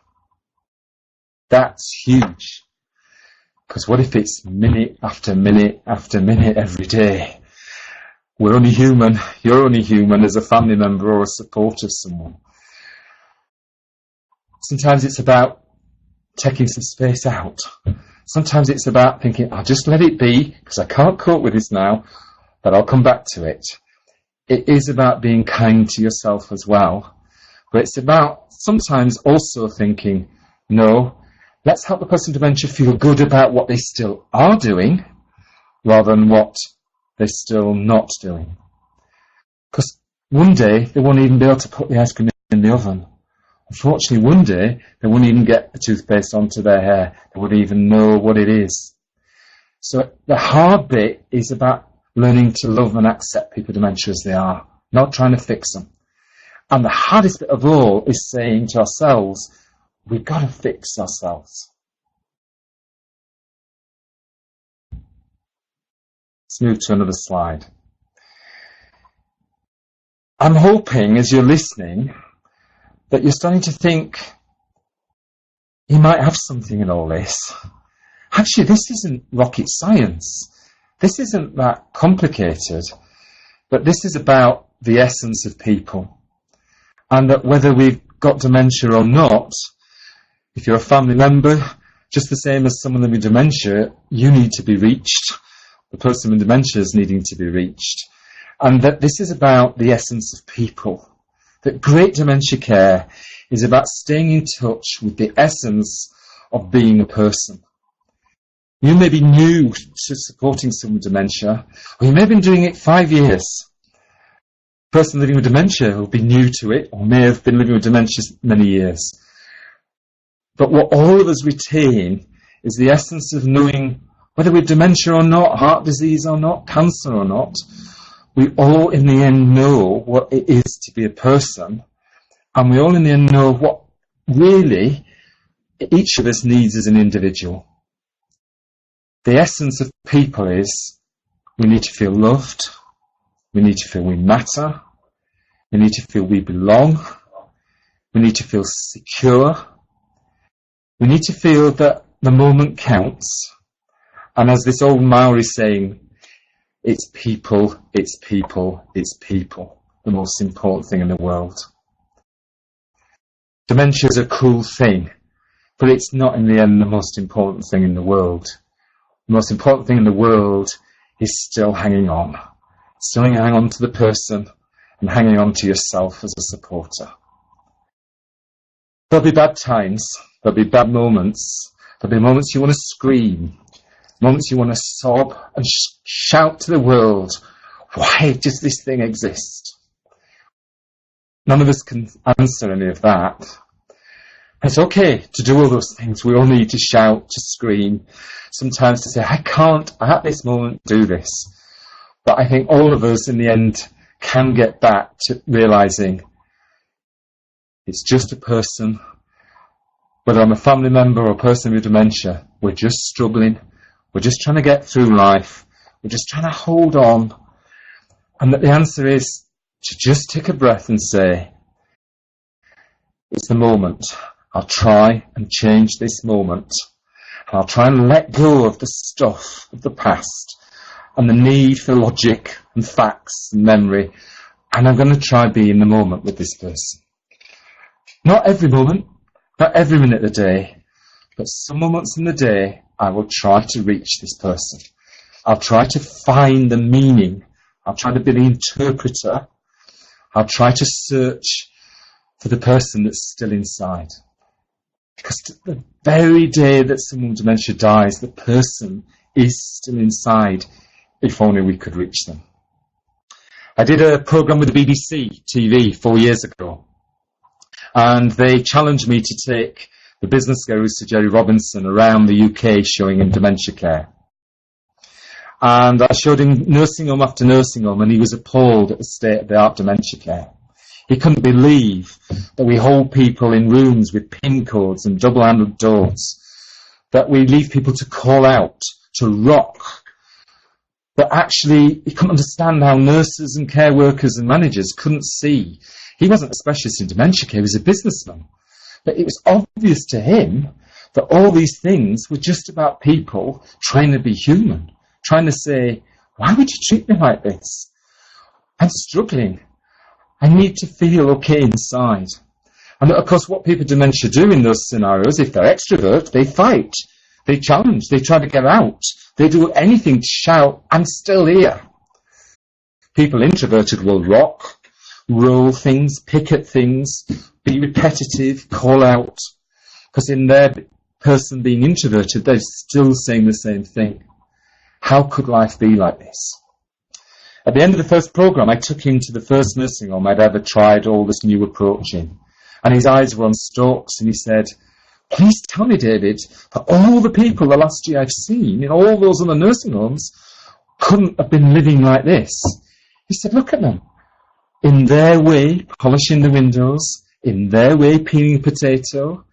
That's huge. Because what if it's minute after minute after minute every day? We're only human. You're only human as a family member or a support of someone. Sometimes it's about taking some space out. Sometimes it's about thinking, I'll just let it be because I can't cope with this now, but I'll come back to it. It is about being kind to yourself as well. But it's about sometimes also thinking, no, let's help the person with dementia feel good about what they still are doing rather than what they're still not doing. Because one day they won't even be able to put the ice cream in the oven. Unfortunately, one day they won't even get the toothpaste onto their hair. They wouldn't even know what it is. So the hard bit is about learning to love and accept people with dementia as they are, not trying to fix them. And the hardest bit of all is saying to ourselves, we've got to fix ourselves. Let's move to another slide. I'm hoping as you're listening that you're starting to think you might have something in all this. Actually, this isn't rocket science. This isn't that complicated, but this is about the essence of people. And that whether we've got dementia or not, if you're a family member, just the same as someone with dementia, you need to be reached. The person with dementia is needing to be reached. And that this is about the essence of people. That great dementia care is about staying in touch with the essence of being a person. You may be new to supporting someone with dementia, or you may have been doing it 5 years. The person living with dementia will be new to it, or may have been living with dementia many years. But what all of us retain is the essence of knowing whether we have dementia or not, heart disease or not, cancer or not. We all in the end know what it is to be a person, and we all in the end know what really each of us needs as an individual. The essence of people is we need to feel loved, we need to feel we matter, we need to feel we belong, we need to feel secure, we need to feel that the moment counts, and as this old Maori saying, it's people, it's people, it's people, the most important thing in the world. Dementia is a cool thing, but it's not in the end the most important thing in the world. The most important thing in the world is still hanging on. Still hanging on to the person and hanging on to yourself as a supporter. There'll be bad times, there'll be bad moments, there'll be moments you want to scream, moments you want to sob and shout to the world, why does this thing exist? None of us can answer any of that. It's okay to do all those things. We all need to shout, to scream, sometimes to say, I can't at this moment do this. But I think all of us in the end can get back to realising it's just a person, whether I'm a family member or a person with dementia, we're just struggling. We're just trying to get through life. We're just trying to hold on. And that the answer is to just take a breath and say, it's the moment. I'll try and change this moment. And I'll try and let go of the stuff of the past and the need for logic and facts and memory. And I'm going to try be in the moment with this person. Not every moment, not every minute of the day, but some moments in the day I will try to reach this person. I'll try to find the meaning. I'll try to be the interpreter. I'll try to search for the person that's still inside. Because the very day that someone with dementia dies, the person is still inside, if only we could reach them. I did a programme with the BBC TV 4 years ago, and they challenged me to take the business guru Sir Jerry Robinson around the UK showing him dementia care. And I showed him nursing home after nursing home, and he was appalled at the state-of-the-art dementia care. He couldn't believe that we hold people in rooms with PIN codes and double-handled doors, that we leave people to call out, to rock. But actually, he couldn't understand how nurses and care workers and managers couldn't see. He wasn't a specialist in dementia care, he was a businessman. But it was obvious to him that all these things were just about people trying to be human, trying to say, why would you treat me like this? I'm struggling. I need to feel okay inside. And of course, what people with dementia do in those scenarios, if they're extrovert, they fight, they challenge, they try to get out, they do anything to shout, I'm still here. People introverted will rock, roll things, pick at things, be repetitive, call out, because in their person being introverted, they're still saying the same thing. How could life be like this? At the end of the first programme, I took him to the first nursing home I'd ever tried all this new approach in. And his eyes were on stalks, and he said, please tell me, David, that all the people the last year I've seen in all those other nursing homes couldn't have been living like this. He said, look at them. In their way, polishing the windows, in their way, peeling a potato,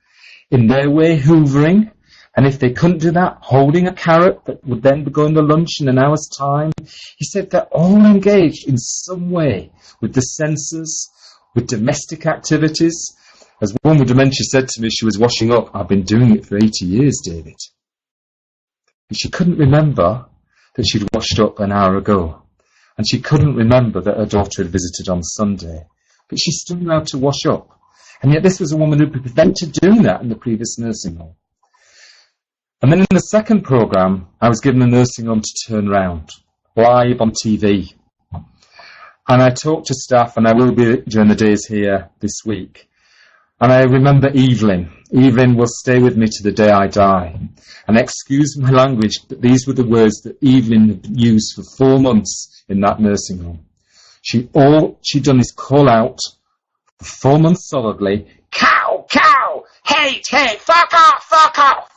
in their way, hoovering, and if they couldn't do that, holding a carrot that would then be going to lunch in an hour's time. He said they're all engaged in some way with the senses, with domestic activities. As one with dementia said to me, she was washing up, I've been doing it for 80 years, David. And she couldn't remember that she'd washed up an hour ago. And she couldn't remember that her daughter had visited on Sunday. But she still knew how to wash up. And yet this was a woman who'd been prevented doing that in the previous nursing home. And then in the second programme, I was given a nursing home to turn round, live on TV. And I talked to staff, and I will be during the days here this week. And I remember Evelyn. Evelyn will stay with me to the day I die. And excuse my language, but these were the words that Evelyn had used for 4 months in that nursing home. All she'd done is call out for 4 months solidly, cow, cow, hate, hate, fuck off, fuck off.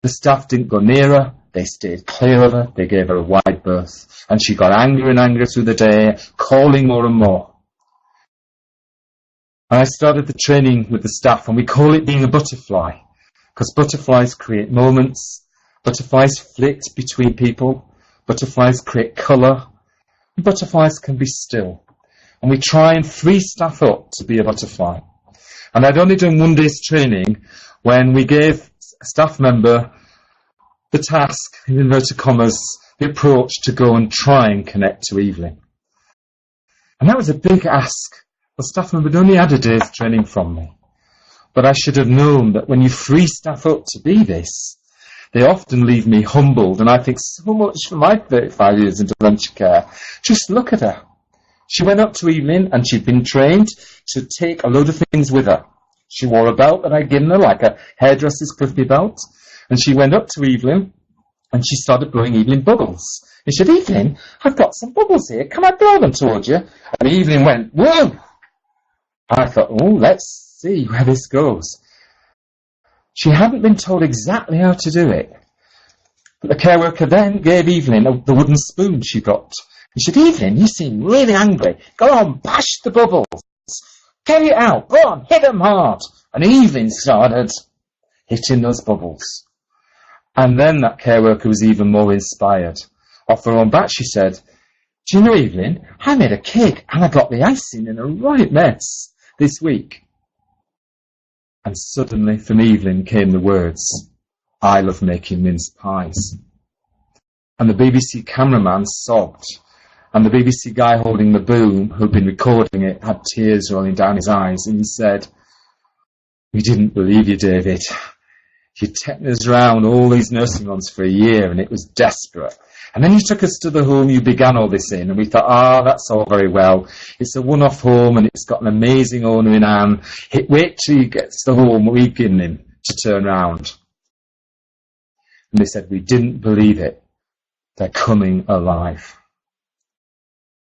The staff didn't go near her, they stayed clear of her, they gave her a wide berth. And she got angrier and angrier through the day, calling more and more. And I started the training with the staff, and we call it being a butterfly, because butterflies create moments, butterflies flit between people, butterflies create colour, and butterflies can be still. And we try and free staff up to be a butterfly. And I'd only done 1 day's training when we gave a staff member the task, in inverted commas, the approach to go and try and connect to Evelyn. And that was a big ask. The staff member had only had a day's training from me. But I should have known that when you free staff up to be this, they often leave me humbled, and I think so much for my 35 years in dementia care. Just look at her. She went up to Evelyn, and she'd been trained to take a load of things with her. She wore a belt that I'd given her, like a hairdresser's cliffy belt, and she went up to Evelyn, and she started blowing Evelyn bubbles. And she said, Evelyn, I've got some bubbles here. Can I blow them towards you? And Evelyn went, whoa! I thought, oh, let's see where this goes. She hadn't been told exactly how to do it. But the care worker then gave Evelyn the wooden spoon she got. He said, Evelyn, you seem really angry. Go on, bash the bubbles. Get it out. Go on, hit them hard. And Evelyn started hitting those bubbles. And then that care worker was even more inspired. Off her own bat, she said, do you know, Evelyn, I made a cake and I got the icing in a right mess this week. And suddenly from Evelyn came the words, I love making mince pies. And the BBC cameraman sobbed. And the BBC guy holding the boom, who'd been recording it, had tears rolling down his eyes. And he said, we didn't believe you, David. You'd taken us round all these nursing homes for a year and it was desperate. And then you took us to the home you began all this in, and we thought, that's all very well. It's a one-off home, and it's got an amazing owner in Anne. Wait till he gets the home we've given him to turn round. And they said, we didn't believe it. They're coming alive.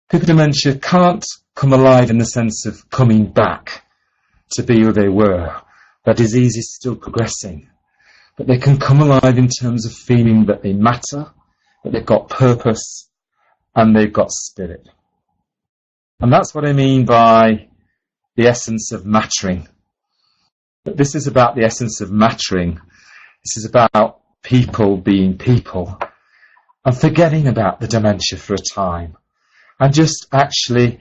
People with dementia can't come alive in the sense of coming back to be who they were. Their disease is still progressing. But they can come alive in terms of feeling that they matter, that they've got purpose, and they've got spirit. And that's what I mean by the essence of mattering. But this is about the essence of mattering. This is about people being people and forgetting about the dementia for a time and just actually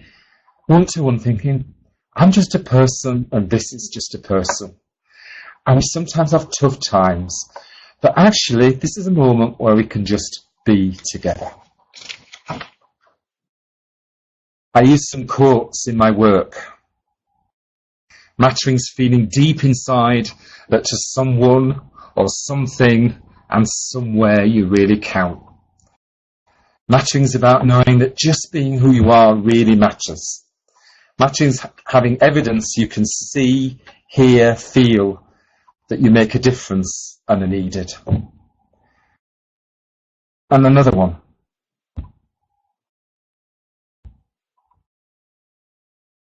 one-to-one thinking, I'm just a person and this is just a person. And we sometimes have tough times, but actually this is a moment where we can just be together. I use some quotes in my work. Mattering's feeling deep inside that to someone or something and somewhere you really count. Mattering's about knowing that just being who you are really matters. Mattering's having evidence you can see, hear, feel that you make a difference and are needed. And another one.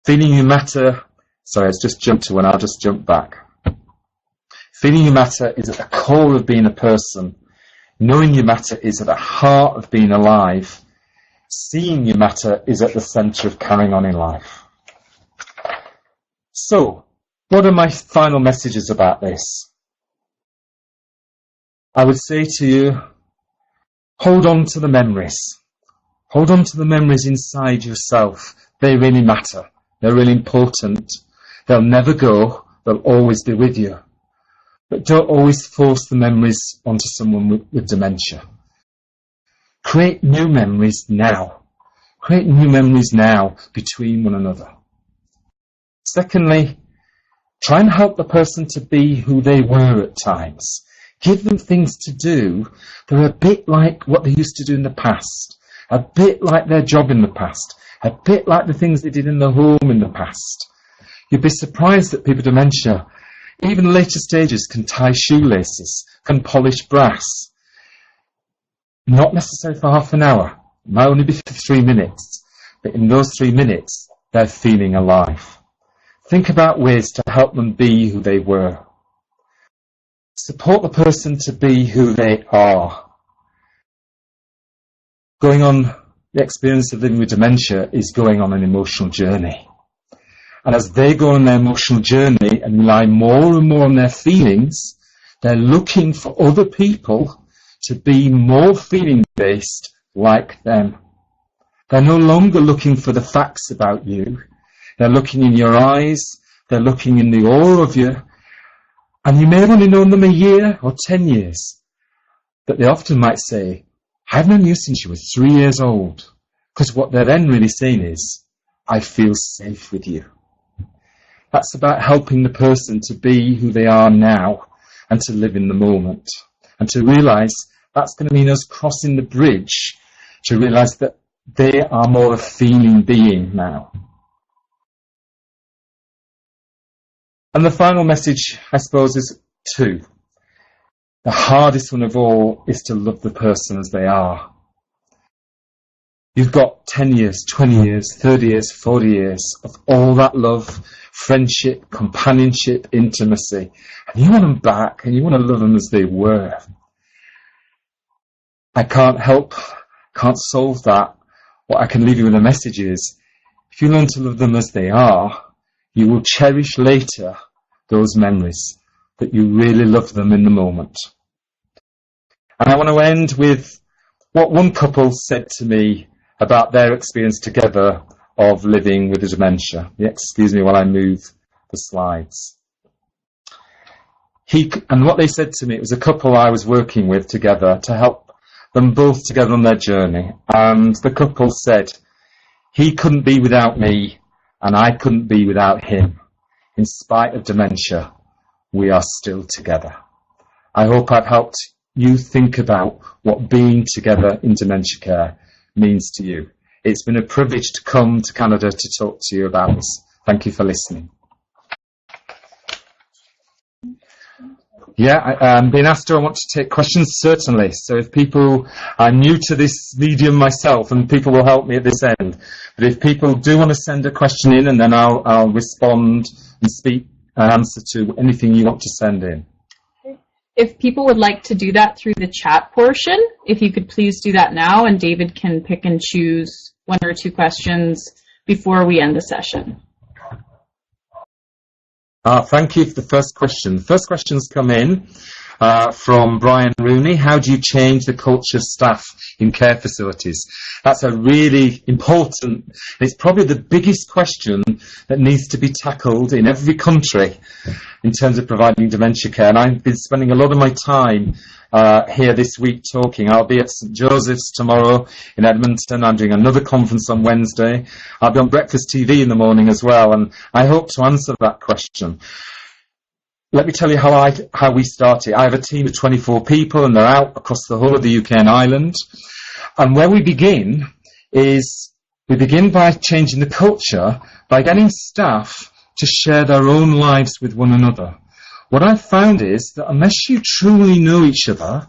Feeling you matter. Sorry, I just jumped to one. I'll just jump back. Feeling you matter is at the core of being a person. Knowing you matter is at the heart of being alive. Seeing you matter is at the centre of carrying on in life. So, what are my final messages about this? I would say to you, hold on to the memories. Hold on to the memories inside yourself. They really matter. They're really important. They'll never go. They'll always be with you. But don't always force the memories onto someone with dementia. Create new memories now. Create new memories now between one another. Secondly, try and help the person to be who they were at times. Give them things to do that are a bit like what they used to do in the past, a bit like their job in the past, a bit like the things they did in the home in the past. You'd be surprised that people with dementia, even later stages, can tie shoelaces, can polish brass. Not necessarily for half an hour. It might only be for 3 minutes. But in those 3 minutes, they're feeling alive. Think about ways to help them be who they were. Support the person to be who they are. Going on, the experience of living with dementia is going on an emotional journey. And as they go on their emotional journey and rely more and more on their feelings, they're looking for other people to be more feeling-based like them. They're no longer looking for the facts about you. They're looking in your eyes. They're looking in the aura of you. And you may have only known them a year or 10 years. But they often might say, I've known you since you were 3 years old. Because what they're then really saying is, I feel safe with you. That's about helping the person to be who they are now and to live in the moment. And to realise that's going to mean us crossing the bridge to realise that they are more a feeling being now. And the final message, I suppose, is 2. The hardest one of all is to love the person as they are. You've got 10 years, 20 years, 30 years, 40 years of all that love, friendship, companionship, intimacy. And you want them back, and you want to love them as they were. I can't solve that. What I can leave you with a message is, if you learn to love them as they are, you will cherish later those memories that you really loved them in the moment. And I want to end with what one couple said to me about their experience together of living with a dementia. Excuse me while I move the slides. And what they said to me, it was a couple I was working with together to help them both together on their journey. And the couple said, he couldn't be without me and I couldn't be without him. In spite of dementia, we are still together. I hope I've helped you think about what being together in dementia care means to you. It's been a privilege to come to Canada to talk to you about this. Thank you for listening. Yeah, I'm being asked, do I want to take questions? Certainly. So if people are new to this medium myself, and people will help me at this end, but if people do want to send a question in, and then I'll respond and speak and answer to anything you want to send in. If people would like to do that through the chat portion, if you could please do that now, and David can pick and choose one or two questions before we end the session. Thank you for the first question. The first questions come in from Brian Rooney. How do you change the culture of staff in care facilities? That's a really important, it's probably the biggest question that needs to be tackled in every country in terms of providing dementia care. And I've been spending a lot of my time here this week talking. I'll be at St Joseph's tomorrow in Edmonton. I'm doing another conference on Wednesday. I'll be on Breakfast TV in the morning as well, and I hope to answer that question. Let me tell you how we started. I have a team of 24 people, and they're out across the whole of the UK and Ireland. And where we begin is we begin by changing the culture by getting staff to share their own lives with one another. What I've found is that unless you truly know each other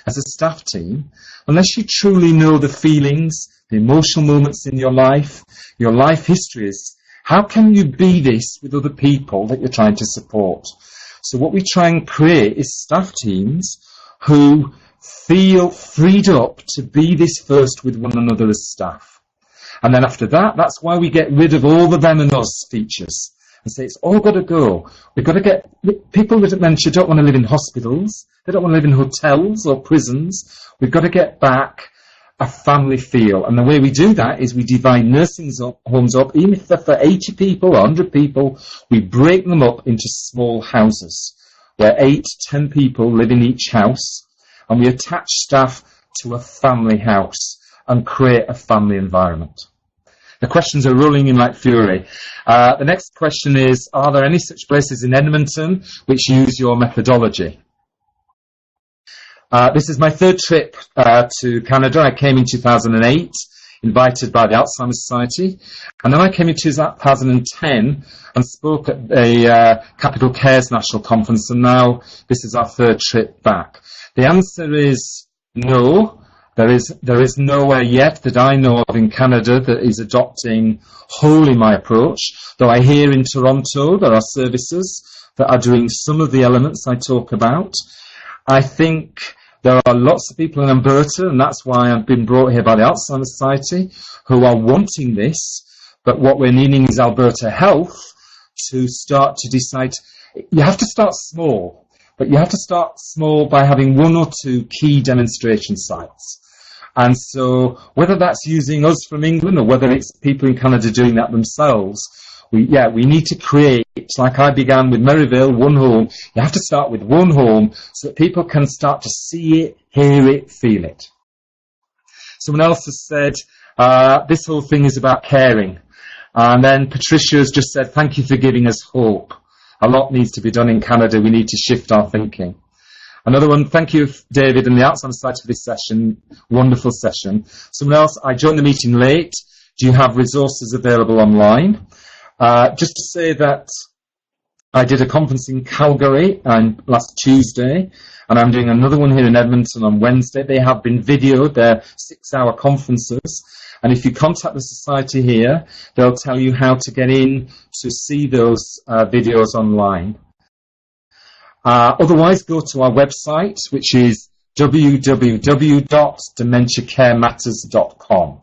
as a staff team, unless you truly know the feelings, the emotional moments in your life histories, how can you be this with other people that you're trying to support? So what we try and create is staff teams who feel freed up to be this first with one another as staff. And then after that, that's why we get rid of all the them and us features and say it's all got to go. We've got to get people with dementia don't want to live in hospitals. They don't want to live in hotels or prisons. We've got to get back a family feel. And the way we do that is we divide nursing homes up, even if they're for 80 people or 100 people, we break them up into small houses where 8 to 10 people live in each house, and we attach staff to a family house and create a family environment. The questions are rolling in like fury. The next question is, are there any such places in Edmonton which use your methodology? This is my third trip to Canada. I came in 2008, invited by the Alzheimer Society, and then I came in 2010 and spoke at the Capital Cares National Conference, and now this is our third trip back. The answer is no. There is nowhere yet that I know of in Canada that is adopting wholly my approach, though I hear in Toronto there are services that are doing some of the elements I talk about. I think there are lots of people in Alberta, and that's why I've been brought here by the Alzheimer Society, who are wanting this, but what we're needing is Alberta Health to start to decide. You have to start small, but you have to start small by having 1 or 2 key demonstration sites. And so whether that's using us from England or whether it's people in Canada doing that themselves, we need to create, like I began with Merivale, one home. You have to start with one home so that people can start to see it, hear it, feel it. Someone else has said, this whole thing is about caring. And then Patricia has just said, thank you for giving us hope. A lot needs to be done in Canada. We need to shift our thinking. Another one, thank you, David, and the Alzheimer Society for this session. Wonderful session. Someone else, I joined the meeting late. Do you have resources available online? Just to say that I did a conference in Calgary last Tuesday, and I'm doing another one here in Edmonton on Wednesday. They have been videoed. They're 6-hour conferences. And if you contact the Society here, they'll tell you how to get in to see those videos online. Otherwise, go to our website, which is www.dementiacarematters.com.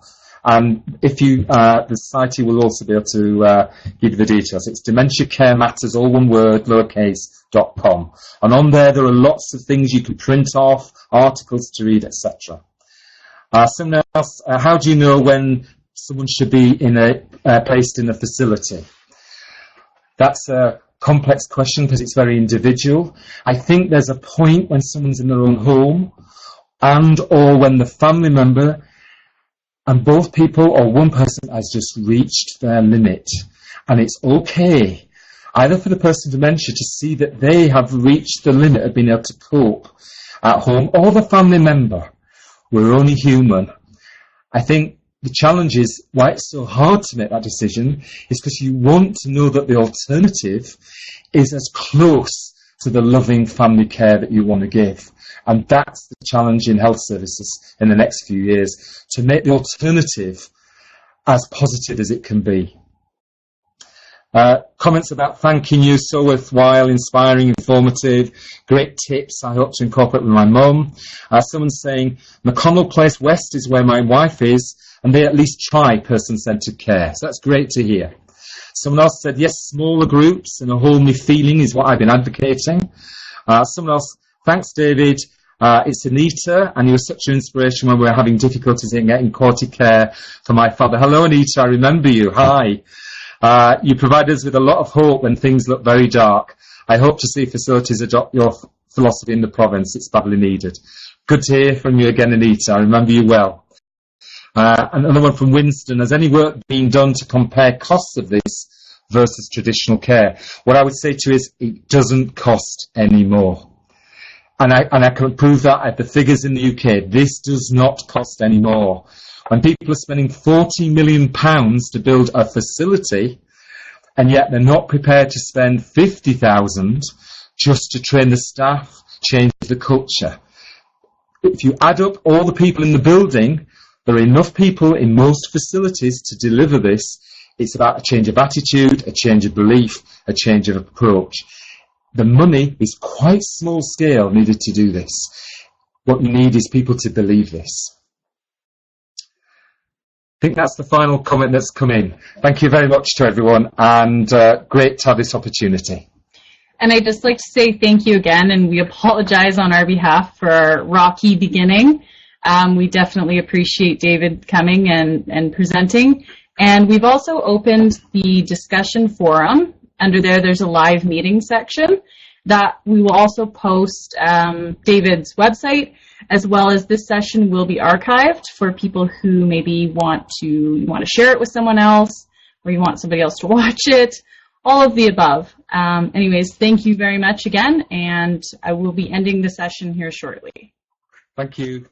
And if you, the Society will also be able to give you the details. It's Dementia Care Matters, all one word, lowercase.com. And on there are lots of things you can print off, articles to read, etc. Someone else, how do you know when someone should be placed in a facility? That's a complex question because it's very individual. I think there's a point when someone's in their own home and or when the family member and both people or one person has just reached their limit. And it's okay, either for the person with dementia to see that they have reached the limit of being able to cope at home, or the family member. We're only human. I think the challenge is why it's so hard to make that decision is because you want to know that the alternative is as close to the loving family care that you want to give. And that's the challenge in health services in the next few years, to make the alternative as positive as it can be. Comments about thanking you, so worthwhile, inspiring, informative, great tips I hope to incorporate with my mum. Someone's saying, McConnell Place West is where my wife is, and they at least try person-centred care. So that's great to hear. Someone else said, yes, smaller groups and a homely feeling is what I've been advocating. Someone else, thanks, David. It's Anita, and you were such an inspiration when we were having difficulties in getting quality care for my father. Hello, Anita, I remember you. Hi. You provide us with a lot of hope when things look very dark. I hope to see facilities adopt your philosophy in the province. It's badly needed. Good to hear from you again, Anita. I remember you well. And another one from Winston. Has any work been done to compare costs of this versus traditional care? What I would say to you is it doesn't cost any more. And I can prove that at the figures in the UK. This does not cost any more. When people are spending £40 million to build a facility, and yet they're not prepared to spend £50,000 just to train the staff, change the culture. If you add up all the people in the building, there are enough people in most facilities to deliver this. It's about a change of attitude, a change of belief, a change of approach. The money is quite small scale needed to do this. What you need is people to believe this. I think that's the final comment that's come in. Thank you very much to everyone, and great to have this opportunity. And I'd just like to say thank you again, and we apologize on our behalf for our rocky beginning. We definitely appreciate David coming and presenting. And we've also opened the discussion forum. Under there's a live meeting section that we will also post David's website, as well as this session will be archived for people who maybe want to share it with someone else, or you want somebody else to watch it, all of the above. Anyways, thank you very much again, and I will be ending the session here shortly. Thank you.